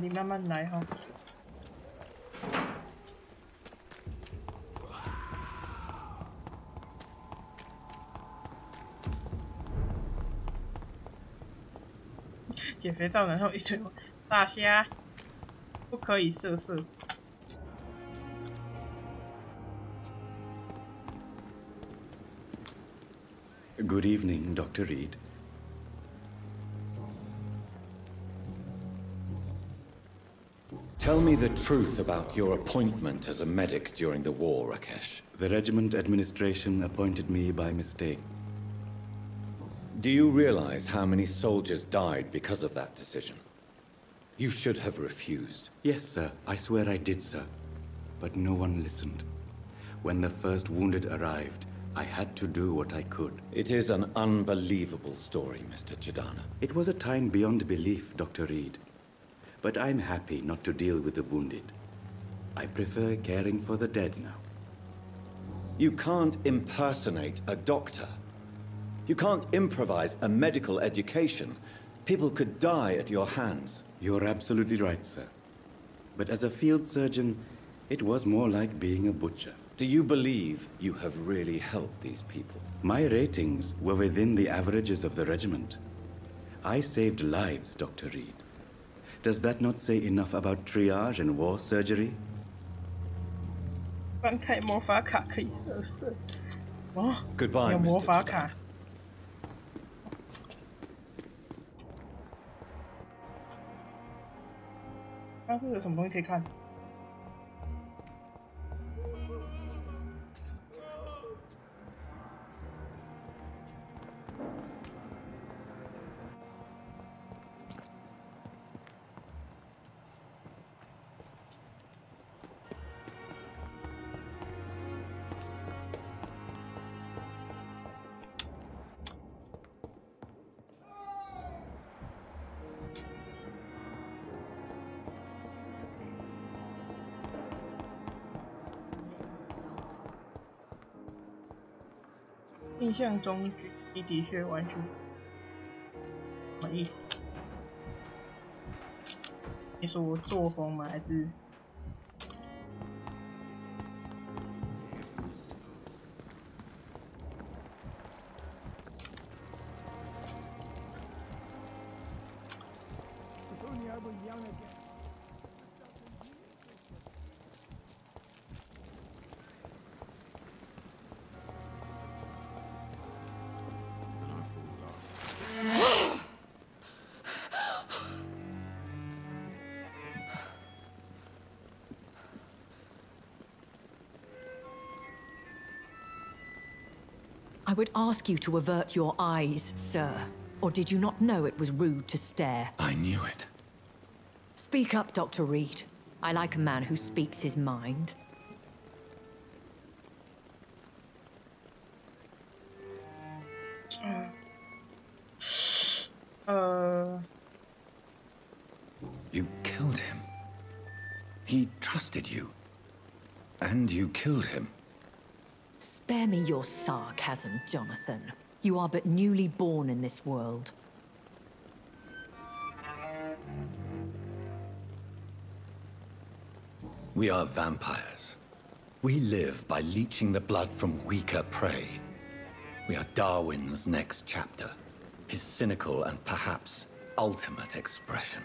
你慢慢来哈。减肥皂，然后一堆大虾，不可以色色。Good evening, Dr. Reed. Tell me the truth about your appointment as a medic during the war, Rakesh. The regiment administration appointed me by mistake. Do you realize how many soldiers died because of that decision? You should have refused. Yes, sir. I swear I did, sir. But no one listened. When the first wounded arrived, I had to do what I could. It is an unbelievable story, Mr. Chidana. It was a time beyond belief, Dr. Reed. But I'm happy not to deal with the wounded. I prefer caring for the dead now. You can't impersonate a doctor. You can't improvise a medical education. People could die at your hands. You're absolutely right, sir. But as a field surgeon, it was more like being a butcher. Do you believe you have really helped these people? My ratings were within the averages of the regiment. I saved lives, Dr. Reed. Does that not say enough about triage and war surgery? 翻开魔法卡可以射射。哦 Goodbye, 有魔 Mr. 法 Chidana. 卡。刚是有什么东西可以看？印象中，狙击的确完全什么意思？你说作风吗？还是？I would ask you to avert your eyes, sir. Or did you not know it was rude to stare? I knew it. Speak up, Dr. Reed. I like a man who speaks his mind. You killed him. He trusted you. And you killed him. Spare me your sarcasm, Jonathan. You are but newly born in this world. We are vampires. We live by leeching the blood from weaker prey. We are Darwin's next chapter. His cynical and perhaps ultimate expression.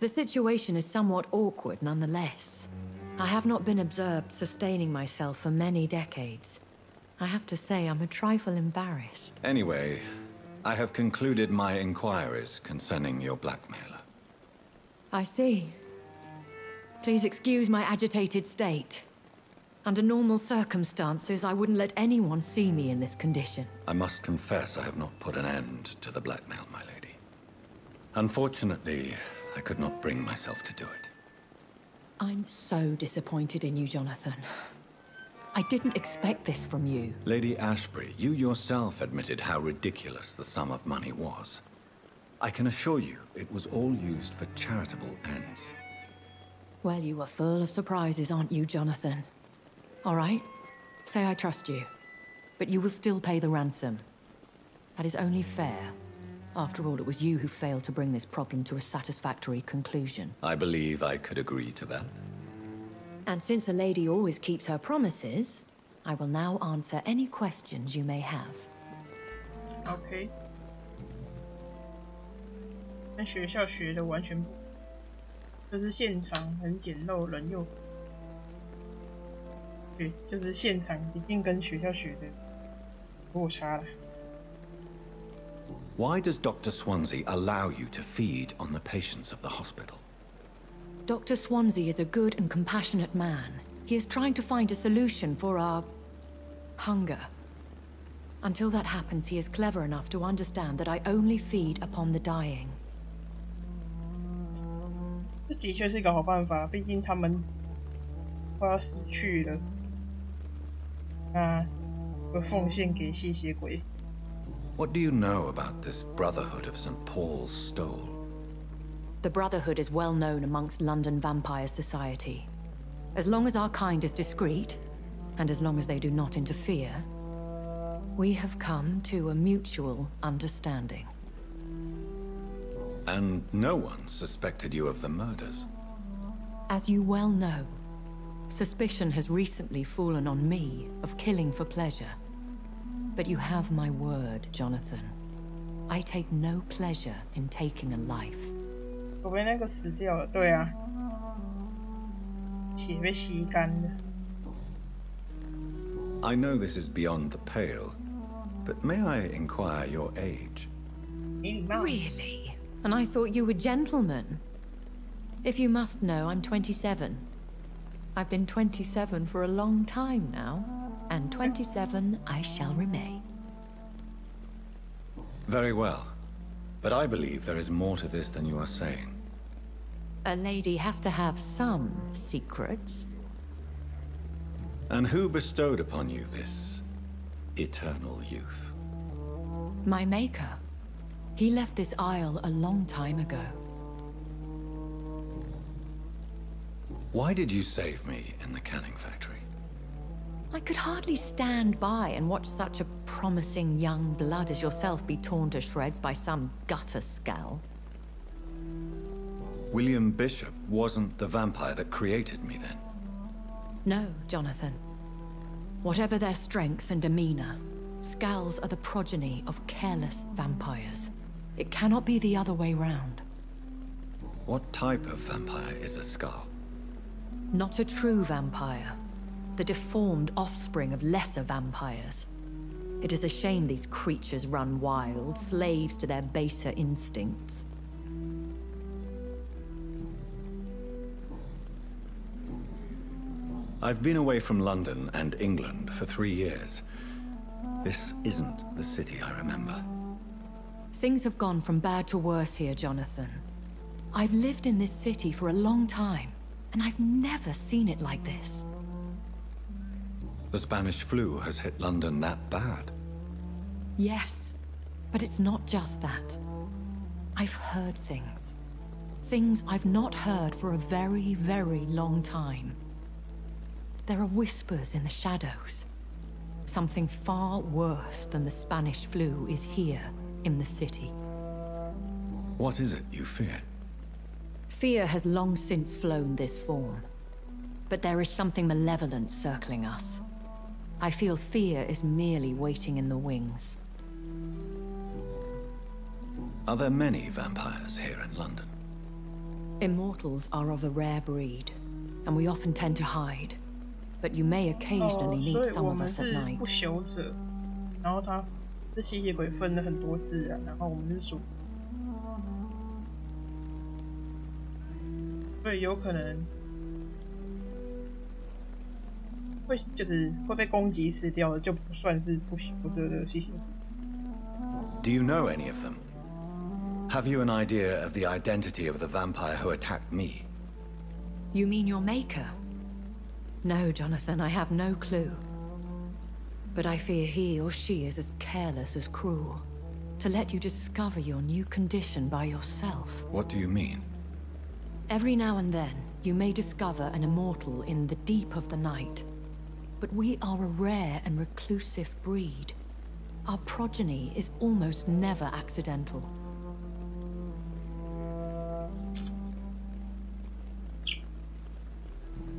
The situation is somewhat awkward nonetheless. I have not been observed sustaining myself for many decades. I have to say I'm a trifle embarrassed. Anyway, I have concluded my inquiries concerning your blackmailer. I see. Please excuse my agitated state. Under normal circumstances, I wouldn't let anyone see me in this condition. I must confess I have not put an end to the blackmail, my lady. Unfortunately, I could not bring myself to do it. I'm so disappointed in you, Jonathan. I didn't expect this from you. Lady Ashbury, you yourself admitted how ridiculous the sum of money was. I can assure you it was all used for charitable ends. Well, you are full of surprises, aren't you, Jonathan? All right, say I trust you, but you will still pay the ransom. That is only fair. After all, it was you who failed to bring this problem to a satisfactory conclusion. I believe I could agree to that. And since a lady always keeps her promises, I will now answer any questions you may have. OK。跟学校学的完全不，就是现场很简陋，人又，对，就是现场一定跟学校学的落差了。Why does Dr. Swansea allow you to feed on the patients of the hospital? Dr. Swansea is a good and compassionate man. He is trying to find a solution for our hunger. Until that happens, he is clever enough to understand that I only feed upon the dying. 这的确是一个好办法，毕竟他们快要死去了。那会奉献给吸血鬼。What do you know about this Brotherhood of St. Paul's Stole? The Brotherhood is well known amongst London vampire society. As long as our kind is discreet, and as long as they do not interfere, we have come to a mutual understanding. And no one suspected you of the murders? As you well know, suspicion has recently fallen on me of killing for pleasure. But you have my word, Jonathan. I take no pleasure in taking a life. 我被那个死掉了，对啊，血被吸干了。I know this is beyond the pale, but may I inquire your age? Really? And I thought you were gentlemen. If you must know, I'm 27. I've been 27 for a long time now, and 27 I shall remain. Very well. But I believe there is more to this than you are saying. A lady has to have some secrets. And who bestowed upon you this eternal youth? My maker. He left this isle a long time ago. Why did you save me in the canning factory? I could hardly stand by and watch such a promising young blood as yourself be torn to shreds by some gutter scowl. William Bishop wasn't the vampire that created me then? No, Jonathan. Whatever their strength and demeanor, scowls are the progeny of careless vampires. It cannot be the other way round. What type of vampire is a skull? Not a true vampire. The deformed offspring of lesser vampires. It is a shame these creatures run wild, slaves to their baser instincts. I've been away from London and England for 3 years. This isn't the city I remember. Things have gone from bad to worse here, Jonathan. I've lived in this city for a long time, and I've never seen it like this. The Spanish flu has hit London that bad? Yes, but it's not just that. I've heard things. Things I've not heard for a very, very long time. There are whispers in the shadows. Something far worse than the Spanish flu is here in the city. What is it you fear? Fear has long since flown this form. But there is something malevolent circling us. I feel fear is merely waiting in the wings. Are there many vampires here in London? Immortals are of a rare breed, and we often tend to hide. But you may occasionally meet some of us at night. 不朽者，然后他这吸血鬼分了很多支啊，然后我们是属，所以有可能会就是会被攻击死掉的，就不算是不朽者的吸血鬼。Do you know any of them? Have you an idea of the identity of the vampire who attacked me? You mean your maker? No, Jonathan, I have no clue. But I fear he or she is as careless as cruel. To let you discover your new condition by yourself. What do you mean? Every now and then, you may discover an immortal in the deep of the night. But we are a rare and reclusive breed. Our progeny is almost never accidental.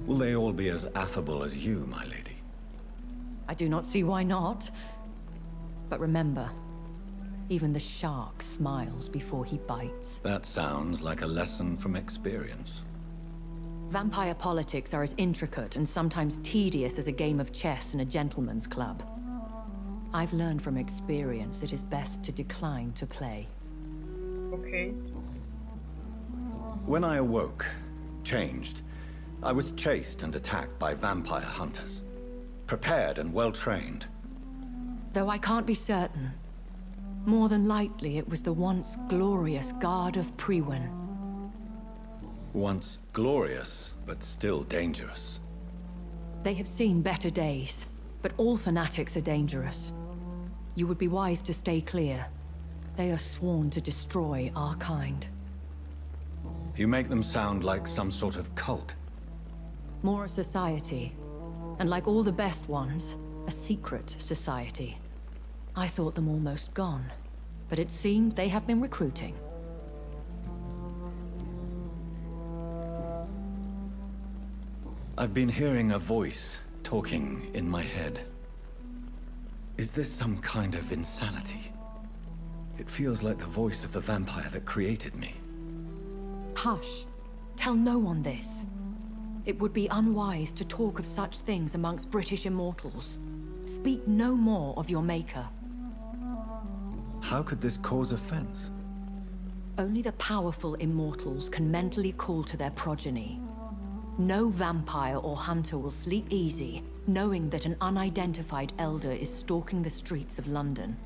Will they all be as affable as you, my lady? I do not see why not. But remember, even the shark smiles before he bites. That sounds like a lesson from experience. Vampire politics are as intricate and sometimes tedious as a game of chess in a gentleman's club. I've learned from experience it is best to decline to play. Okay. When I awoke, changed, I was chased and attacked by vampire hunters. Prepared and well-trained. Though I can't be certain, more than likely it was the once glorious Guard of Priwen. Once glorious, but still dangerous. They have seen better days, but all fanatics are dangerous. You would be wise to stay clear. They are sworn to destroy our kind. You make them sound like some sort of cult. More a society. And like all the best ones, a secret society. I thought them almost gone, but it seemed they have been recruiting. I've been hearing a voice talking in my head. Is this some kind of insanity? It feels like the voice of the vampire that created me. Hush. Tell no one this. It would be unwise to talk of such things amongst British immortals. Speak no more of your maker. How could this cause offense? Only the powerful immortals can mentally call to their progeny. No vampire or hunter will sleep easy, knowing that an unidentified elder is stalking the streets of London.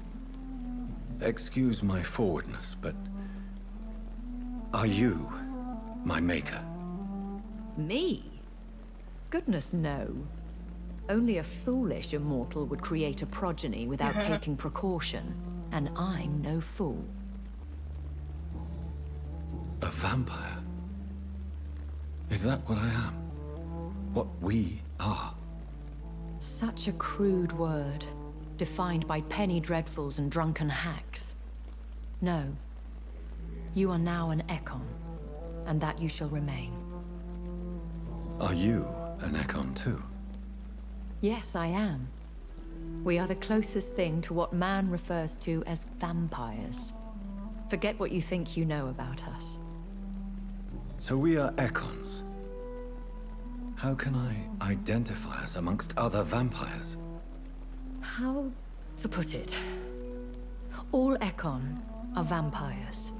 Excuse my forwardness, but... are you my maker? Me? Goodness, no. Only a foolish immortal would create a progeny without taking precaution, and I'm no fool. A vampire? Is that what I am? What we are? Such a crude word, defined by penny dreadfuls and drunken hacks. No. You are now an Ekon, and that you shall remain. Are you an Ekon too? Yes, I am. We are the closest thing to what man refers to as vampires. Forget what you think you know about us. So we are Ekons. How can I identify us amongst other vampires? How to put it? All Ekon are vampires.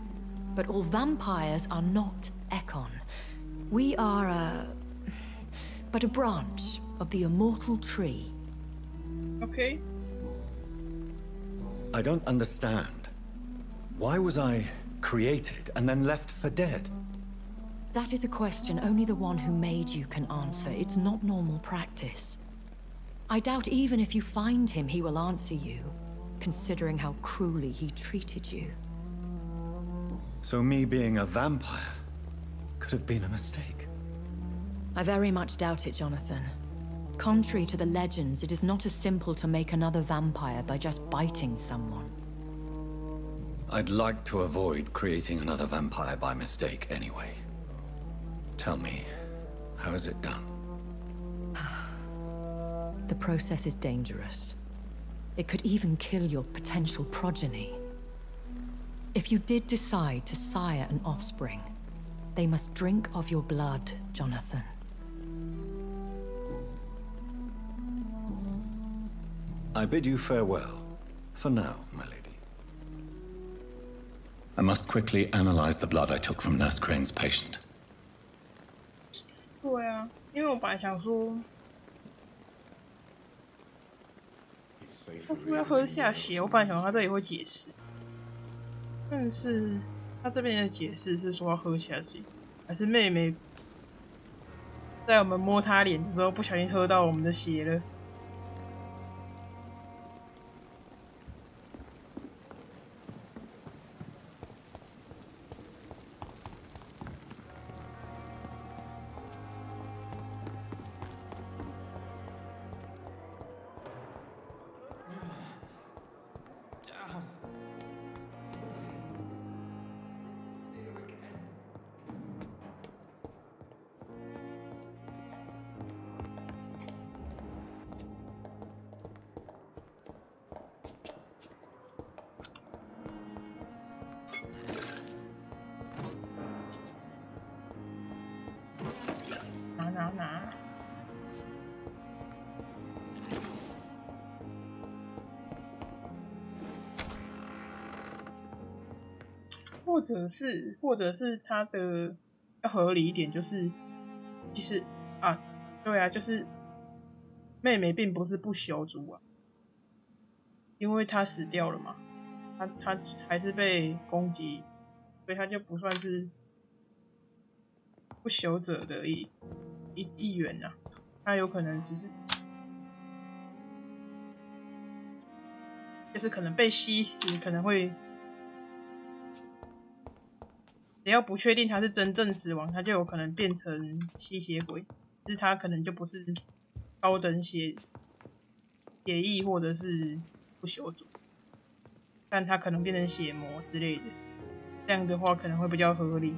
But all vampires are not Ekon. We are but a branch of the immortal tree. Okay. I don't understand. Why was I created and then left for dead? That is a question only the one who made you can answer. It's not normal practice. I doubt even if you find him, he will answer you, considering how cruelly he treated you. So me being a vampire could have been a mistake. I very much doubt it, Jonathan. Contrary to the legends, it is not as simple to make another vampire by just biting someone. I'd like to avoid creating another vampire by mistake anyway. Tell me, how is it done? The process is dangerous. It could even kill your potential progeny. If you did decide to sire an offspring, they must drink of your blood, Jonathan. I bid you farewell, for now, my lady. I must quickly analyze the blood I took from Nurse Crane's patient. 对啊，因为我本来想说，他是不是要喝下血？我本来想说他这里会解释，但是他这边的解释是说要喝下血，还是妹妹在我们摸她脸的时候不小心喝到我们的血了？拿，或者是他的要合理一点，就是其实啊，对啊，就是妹妹并不是不朽族啊，因为她死掉了嘛，她还是被攻击，所以她就不算是不朽者的一员啊，他有可能只是就是可能被吸食，可能会只要不确定他是真正死亡，他就有可能变成吸血鬼，只是他可能就不是高等血裔或者是不朽者，但他可能变成血魔之类的，这样的话可能会比较合理。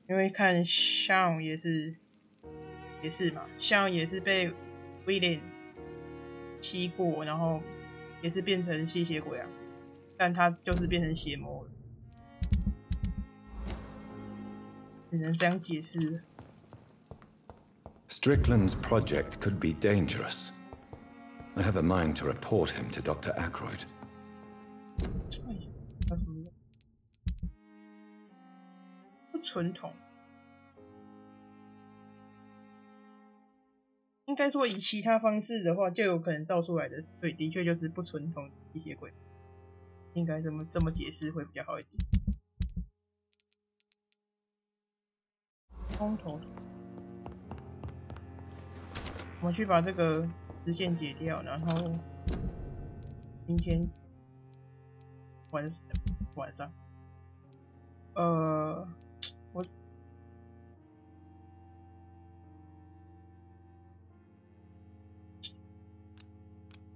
因为看 Sean 也是嘛 ，Sean 也是被 William 吸过，然后也是变成吸血鬼啊，但他就是变成血魔了，只能这样解释。Strickland's project could be dangerous. I have a mind to report him to Dr. Ackroyd. 不纯统，应该说以其他方式的话，就有可能造出来的，对，的确就是不纯统吸血鬼，应该这么解释会比较好一点。空头，我们去把这个支线解掉，然后今天晚上，我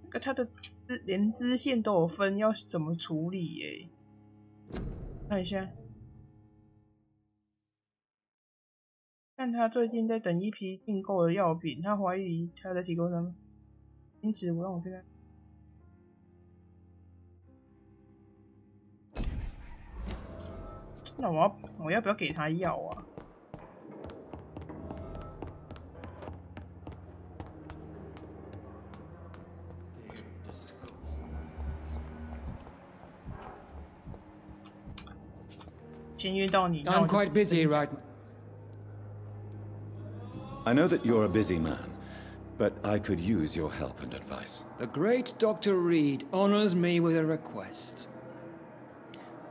这个他的连支线都有分，要怎么处理耶？看一下，但他最近在等一批订购的药品，他怀疑他的提供商，因此让我去看。那我要不要给他药啊？先约到你。I'm quite busy right now. I know that you're a busy man, but I could use your help and advice. The great Dr. Reed honors me with a request.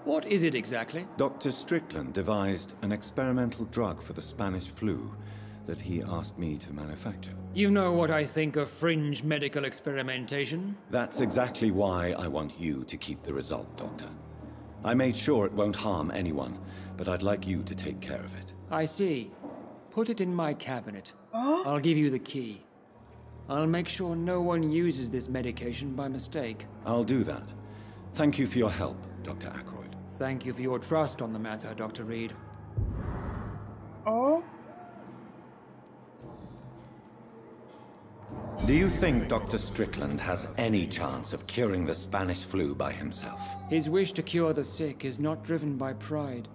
What is it exactly? Dr. Strickland devised an experimental drug for the Spanish flu that he asked me to manufacture. You know what I think of fringe medical experimentation? That's exactly why I want you to keep the result, Doctor. I made sure it won't harm anyone, but I'd like you to take care of it. I see. Put it in my cabinet. I'll give you the key. I'll make sure no one uses this medication by mistake. I'll do that. Thank you for your help, Dr. Ackroyd. Thank you for your trust on the matter, Dr. Reed. Oh? Do you think Dr. Strickland has any chance of curing the Spanish flu by himself? His wish to cure the sick is not driven by pride,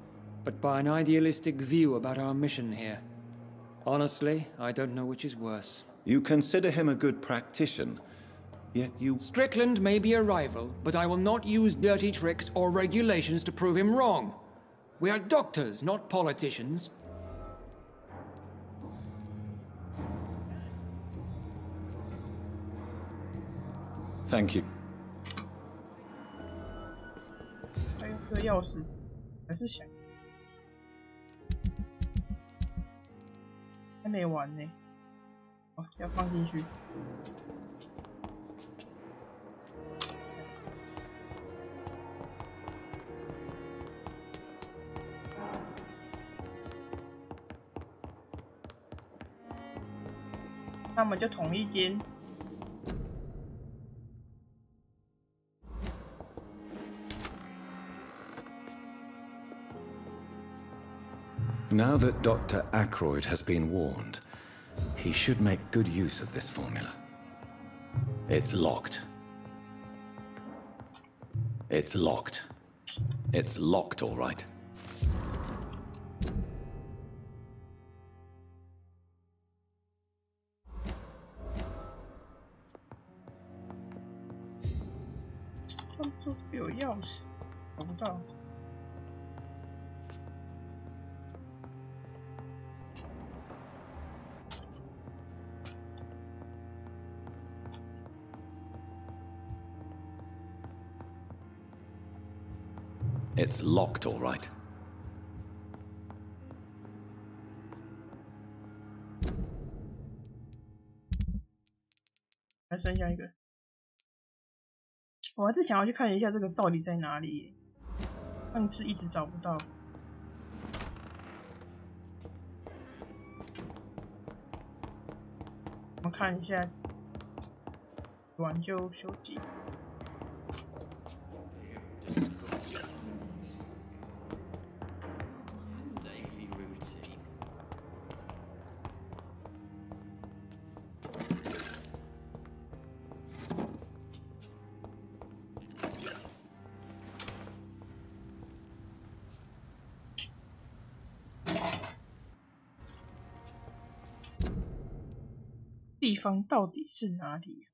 but by an idealistic view about our mission here. Honestly, I don't know which is worse. You consider him a good practitioner, yet you... Strickland may be a rival, but I will not use dirty tricks or regulations to prove him wrong. We are doctors, not politicians. Thank you. 还有个钥匙，还是想还没完呢。哦，要放进去。那么就同一间。Now that Dr. Ackroyd has been warned, he should make good use of this formula. It's locked. It's locked. It's locked, all right. It's locked, all right. 还剩下一个。我还是想要去看一下这个到底在哪里，上次一直找不到。我们看一下，完就休息。地方到底是哪里？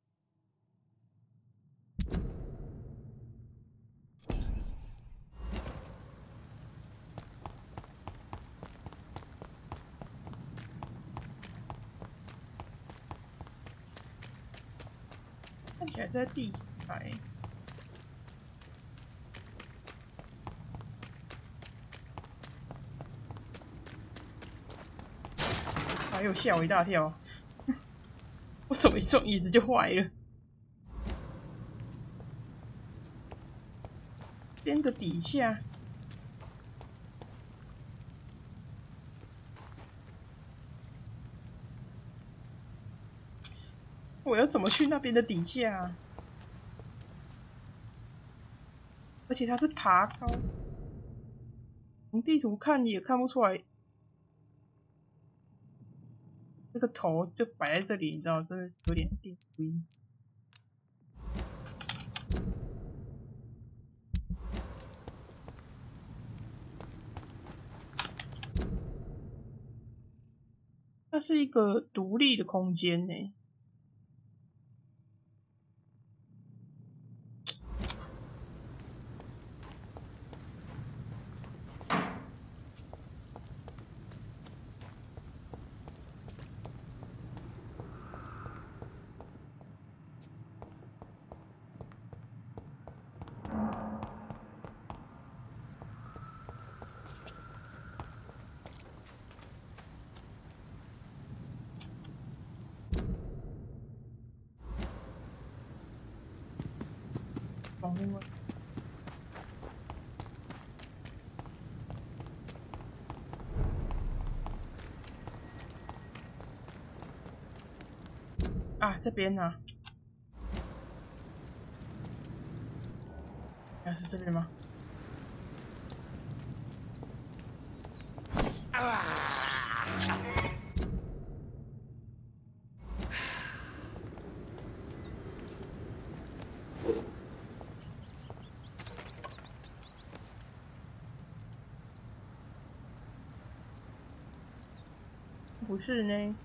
看起来在地台。哎呦，吓我一大跳！我怎么一撞椅子就坏了？边的底下，我要怎么去那边的底下啊？而且它是爬高，从地图看也看不出来。这个头就摆在这里，你知道，真的有点定位。它是一个独立的空间呢。啊，这边啊，应该是这边吗？不是呢。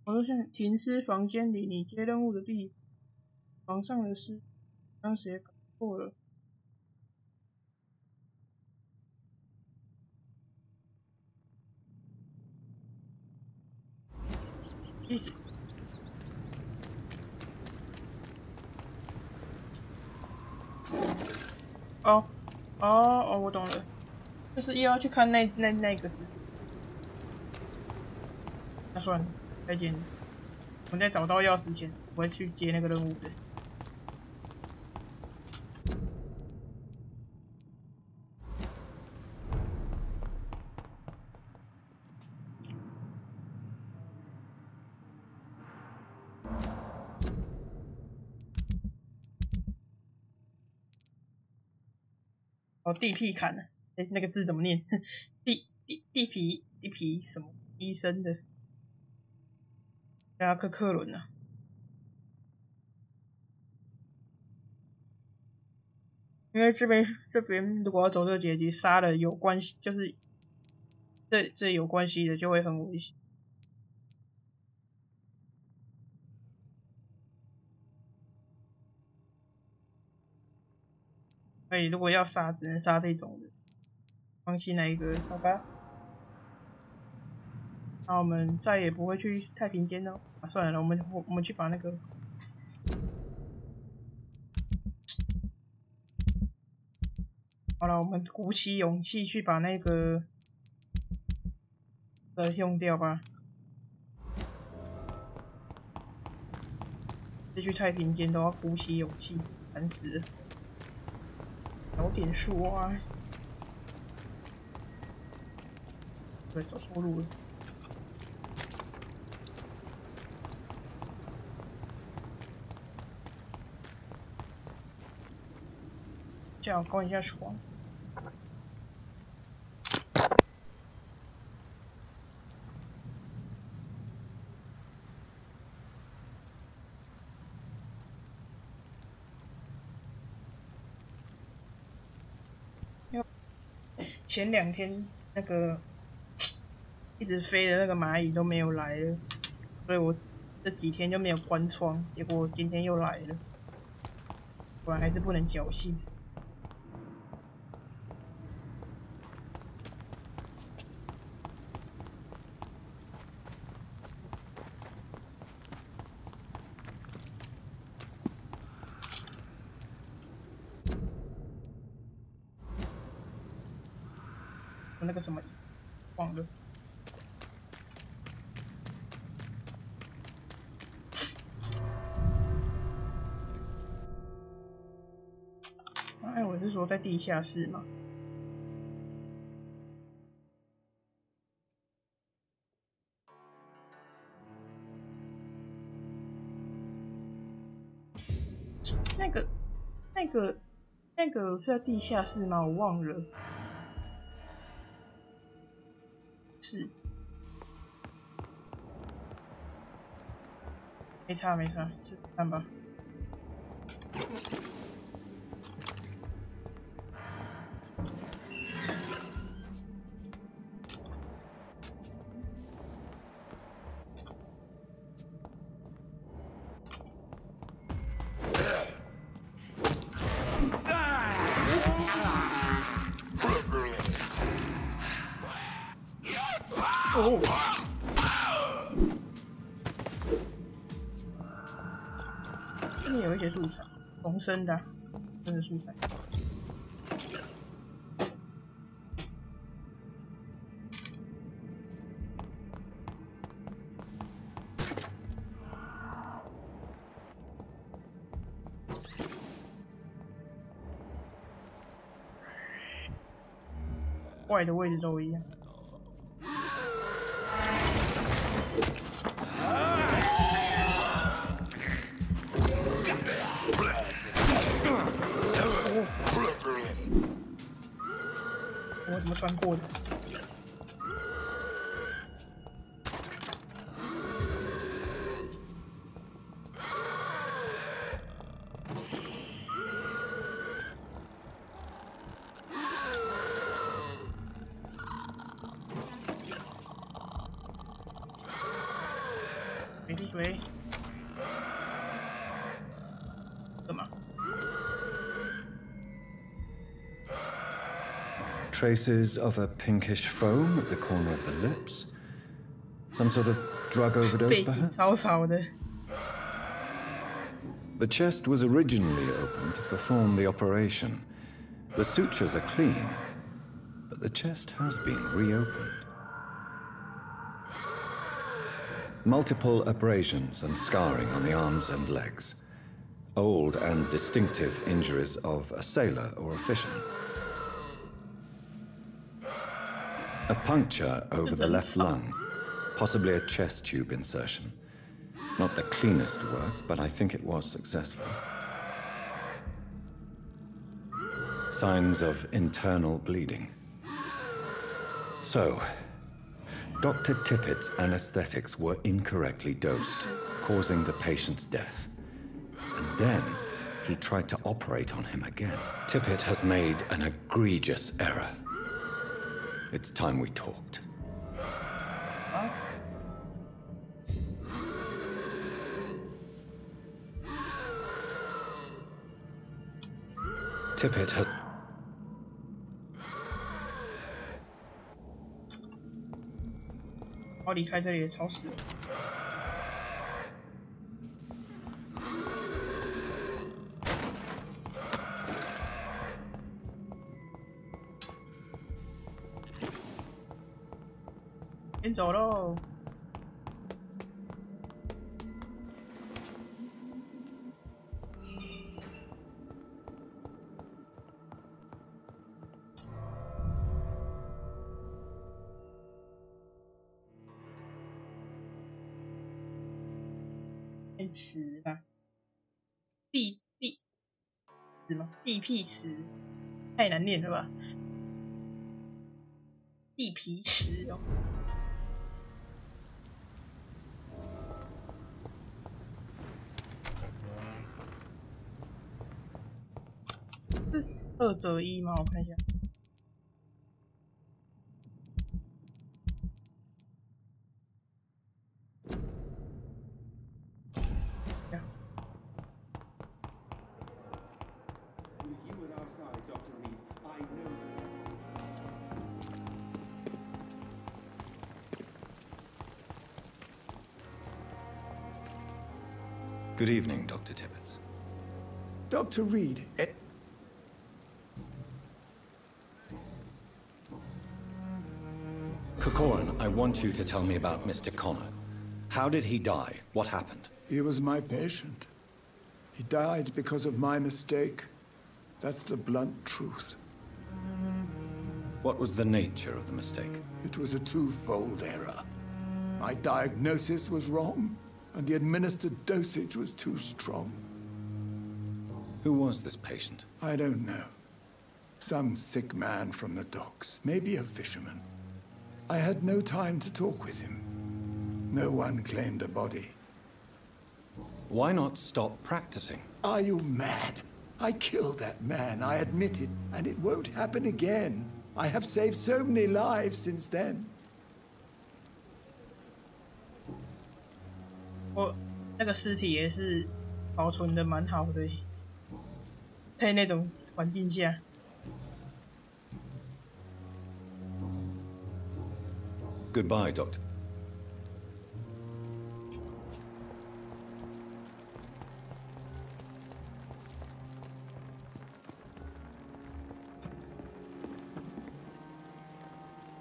我说像停尸房间里你接任务的地方，床上的事当时也搞错了。意思。哦，我懂了，就是又要去看那个字。那算了，再见。我们在找到钥匙前，我会去接那个任务的。哦，地皮砍了，那个字怎么念？地皮什么医生的？加克伦啊。因为这边如果要走这个结局，杀了有关系，就是这有关系的就会很危险。所以如果要杀，只能杀这种的，放弃那一个，好吧？那我们再也不会去太平间了。啊，算了，我们去把那个。好了，我们鼓起勇气去把那个用掉吧。这去太平间都要鼓起勇气，烦死了。早点说啊！对，走错路了。叫我关一下床。前2天那个一直飞的那个蚂蚁都没有来了，所以我这几天就没有关窗，结果今天又来了，果然还是不能侥幸。那个什么，忘了。哎，我是说在地下室吗？那个是在地下室吗？我忘了。是，没差，去看吧。哦，这边有一些素材，重生的，真的素材。怪的位置都一样。我怎么穿过的？没闭嘴。干嘛？ Traces of a pinkish foam at the corner of the lips. Some sort of drug overdose, perhaps? The chest was originally open to perform the operation. The sutures are clean, but the chest has been reopened. Multiple abrasions and scarring on the arms and legs. Old and distinctive injuries of a sailor or a fisherman. A puncture over the left lung, possibly a chest tube insertion. Not the cleanest work, but I think it was successful. Signs of internal bleeding. So, Dr. Tippett's anesthetics were incorrectly dosed, causing the patient's death. And then he tried to operate on him again. Tippett has made an egregious error. It's time we talked. Huh? Tippett has...我要离开这里的超市。先走喽。词吧，地什么地僻词，太难念了吧？地皮池哦。是2折1吗？我看一下。Good evening, Dr. Tippett. Dr. Reed, Corcoran, I want you to tell me about Mr. Connor. How did he die? What happened? He was my patient. He died because of my mistake. That's the blunt truth. What was the nature of the mistake? It was a twofold error. My diagnosis was wrong, and the administered dosage was too strong. Who was this patient? I don't know. Some sick man from the docks, maybe a fisherman. I had no time to talk with him. No one claimed a body. Why not stop practicing? Are you mad? I killed that man, I admit it, and it won't happen again. I have saved so many lives since then. 我那个尸体也是保存的蛮好的，在那种环境下。Goodbye, Doctor.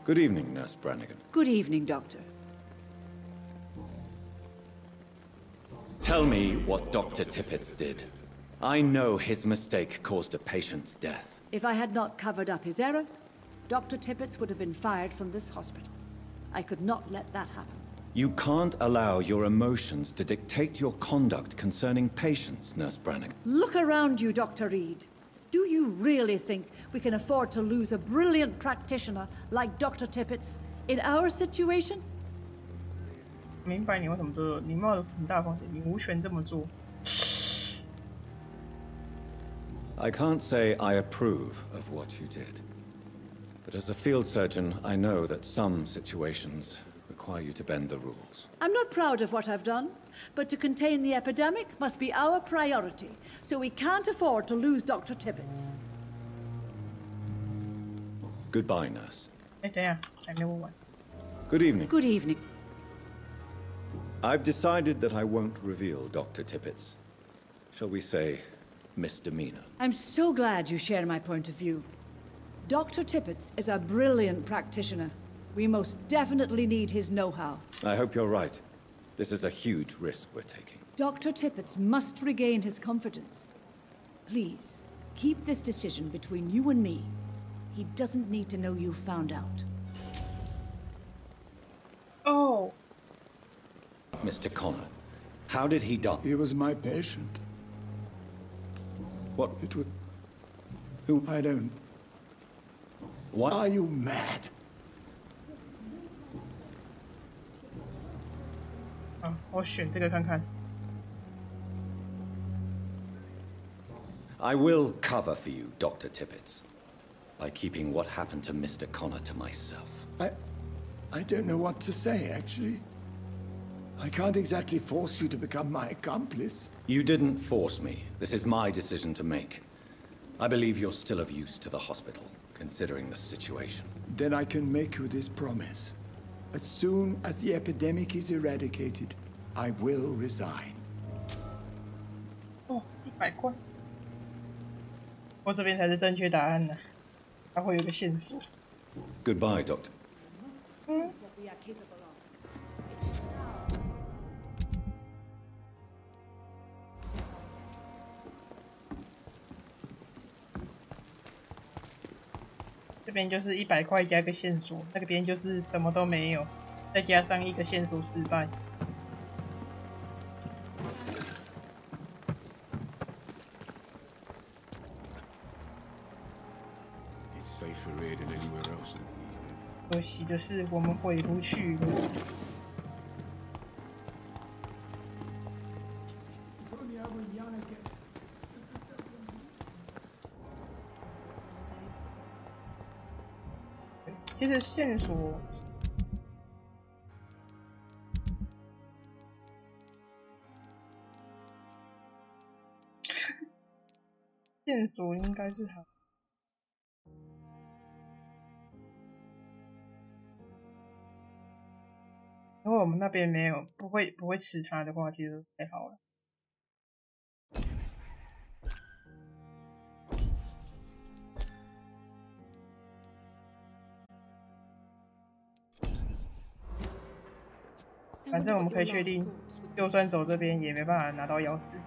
Good evening, Nurse Brannigan. Good evening, Doctor. Tell me what Dr. Tippett did. I know his mistake caused a patient's death. If I had not covered up his error, Dr. Tippett would have been fired from this hospital. I could not let that happen. You can't allow your emotions to dictate your conduct concerning patients, Nurse Brannigan. Look around you, Dr. Reed. Do you really think we can afford to lose a brilliant practitioner like Dr. Tippett in our situation? 明白你为什么做，你冒了很大风险，你无权这么做。I can't say I approve of what you did. But as a field surgeon, I know that some situations require you to bend the rules. I'm not proud of what I've done, but to contain the epidemic must be our priority, so we can't afford to lose Dr. Tippett. Goodbye, nurse. 哎，等一下，还没问完。Good evening. Good evening. I've decided that I won't reveal Dr. Tippett's, shall we say, misdemeanor. I'm so glad you share my point of view. Dr. Tippett is a brilliant practitioner. We most definitely need his know-how. I hope you're right. This is a huge risk we're taking. Dr. Tippett must regain his confidence. Please, keep this decision between you and me. He doesn't need to know you found out. Oh. Mr. Connor, how did he die? He was my patient. What? It was... Who? I don't... What? Are you mad? 啊，我选这个看看。I will cover for you, Dr. Tippett, by keeping what happened to Mr. Connor to myself. I don't know what to say, actually. I can't exactly force you to become my accomplice. You didn't force me. This is my decision to make. I believe you're still of use to the hospital, considering the situation. Then I can make you this promise. As soon as the epidemic is eradicated, I will resign. 哦，100块。我这边才是正确答案呢，它会有个线索。Goodbye, Doctor. we are capable of. 这边就是100块加个线索，那个边就是什么都没有，再加上一个线索失败。可惜的是，我们回不去了。其实线索，线索应该是好。如果我们那边没有，不会吃它的话，其实还好了。反正我们可以确定，就算走这边也没办法拿到钥匙。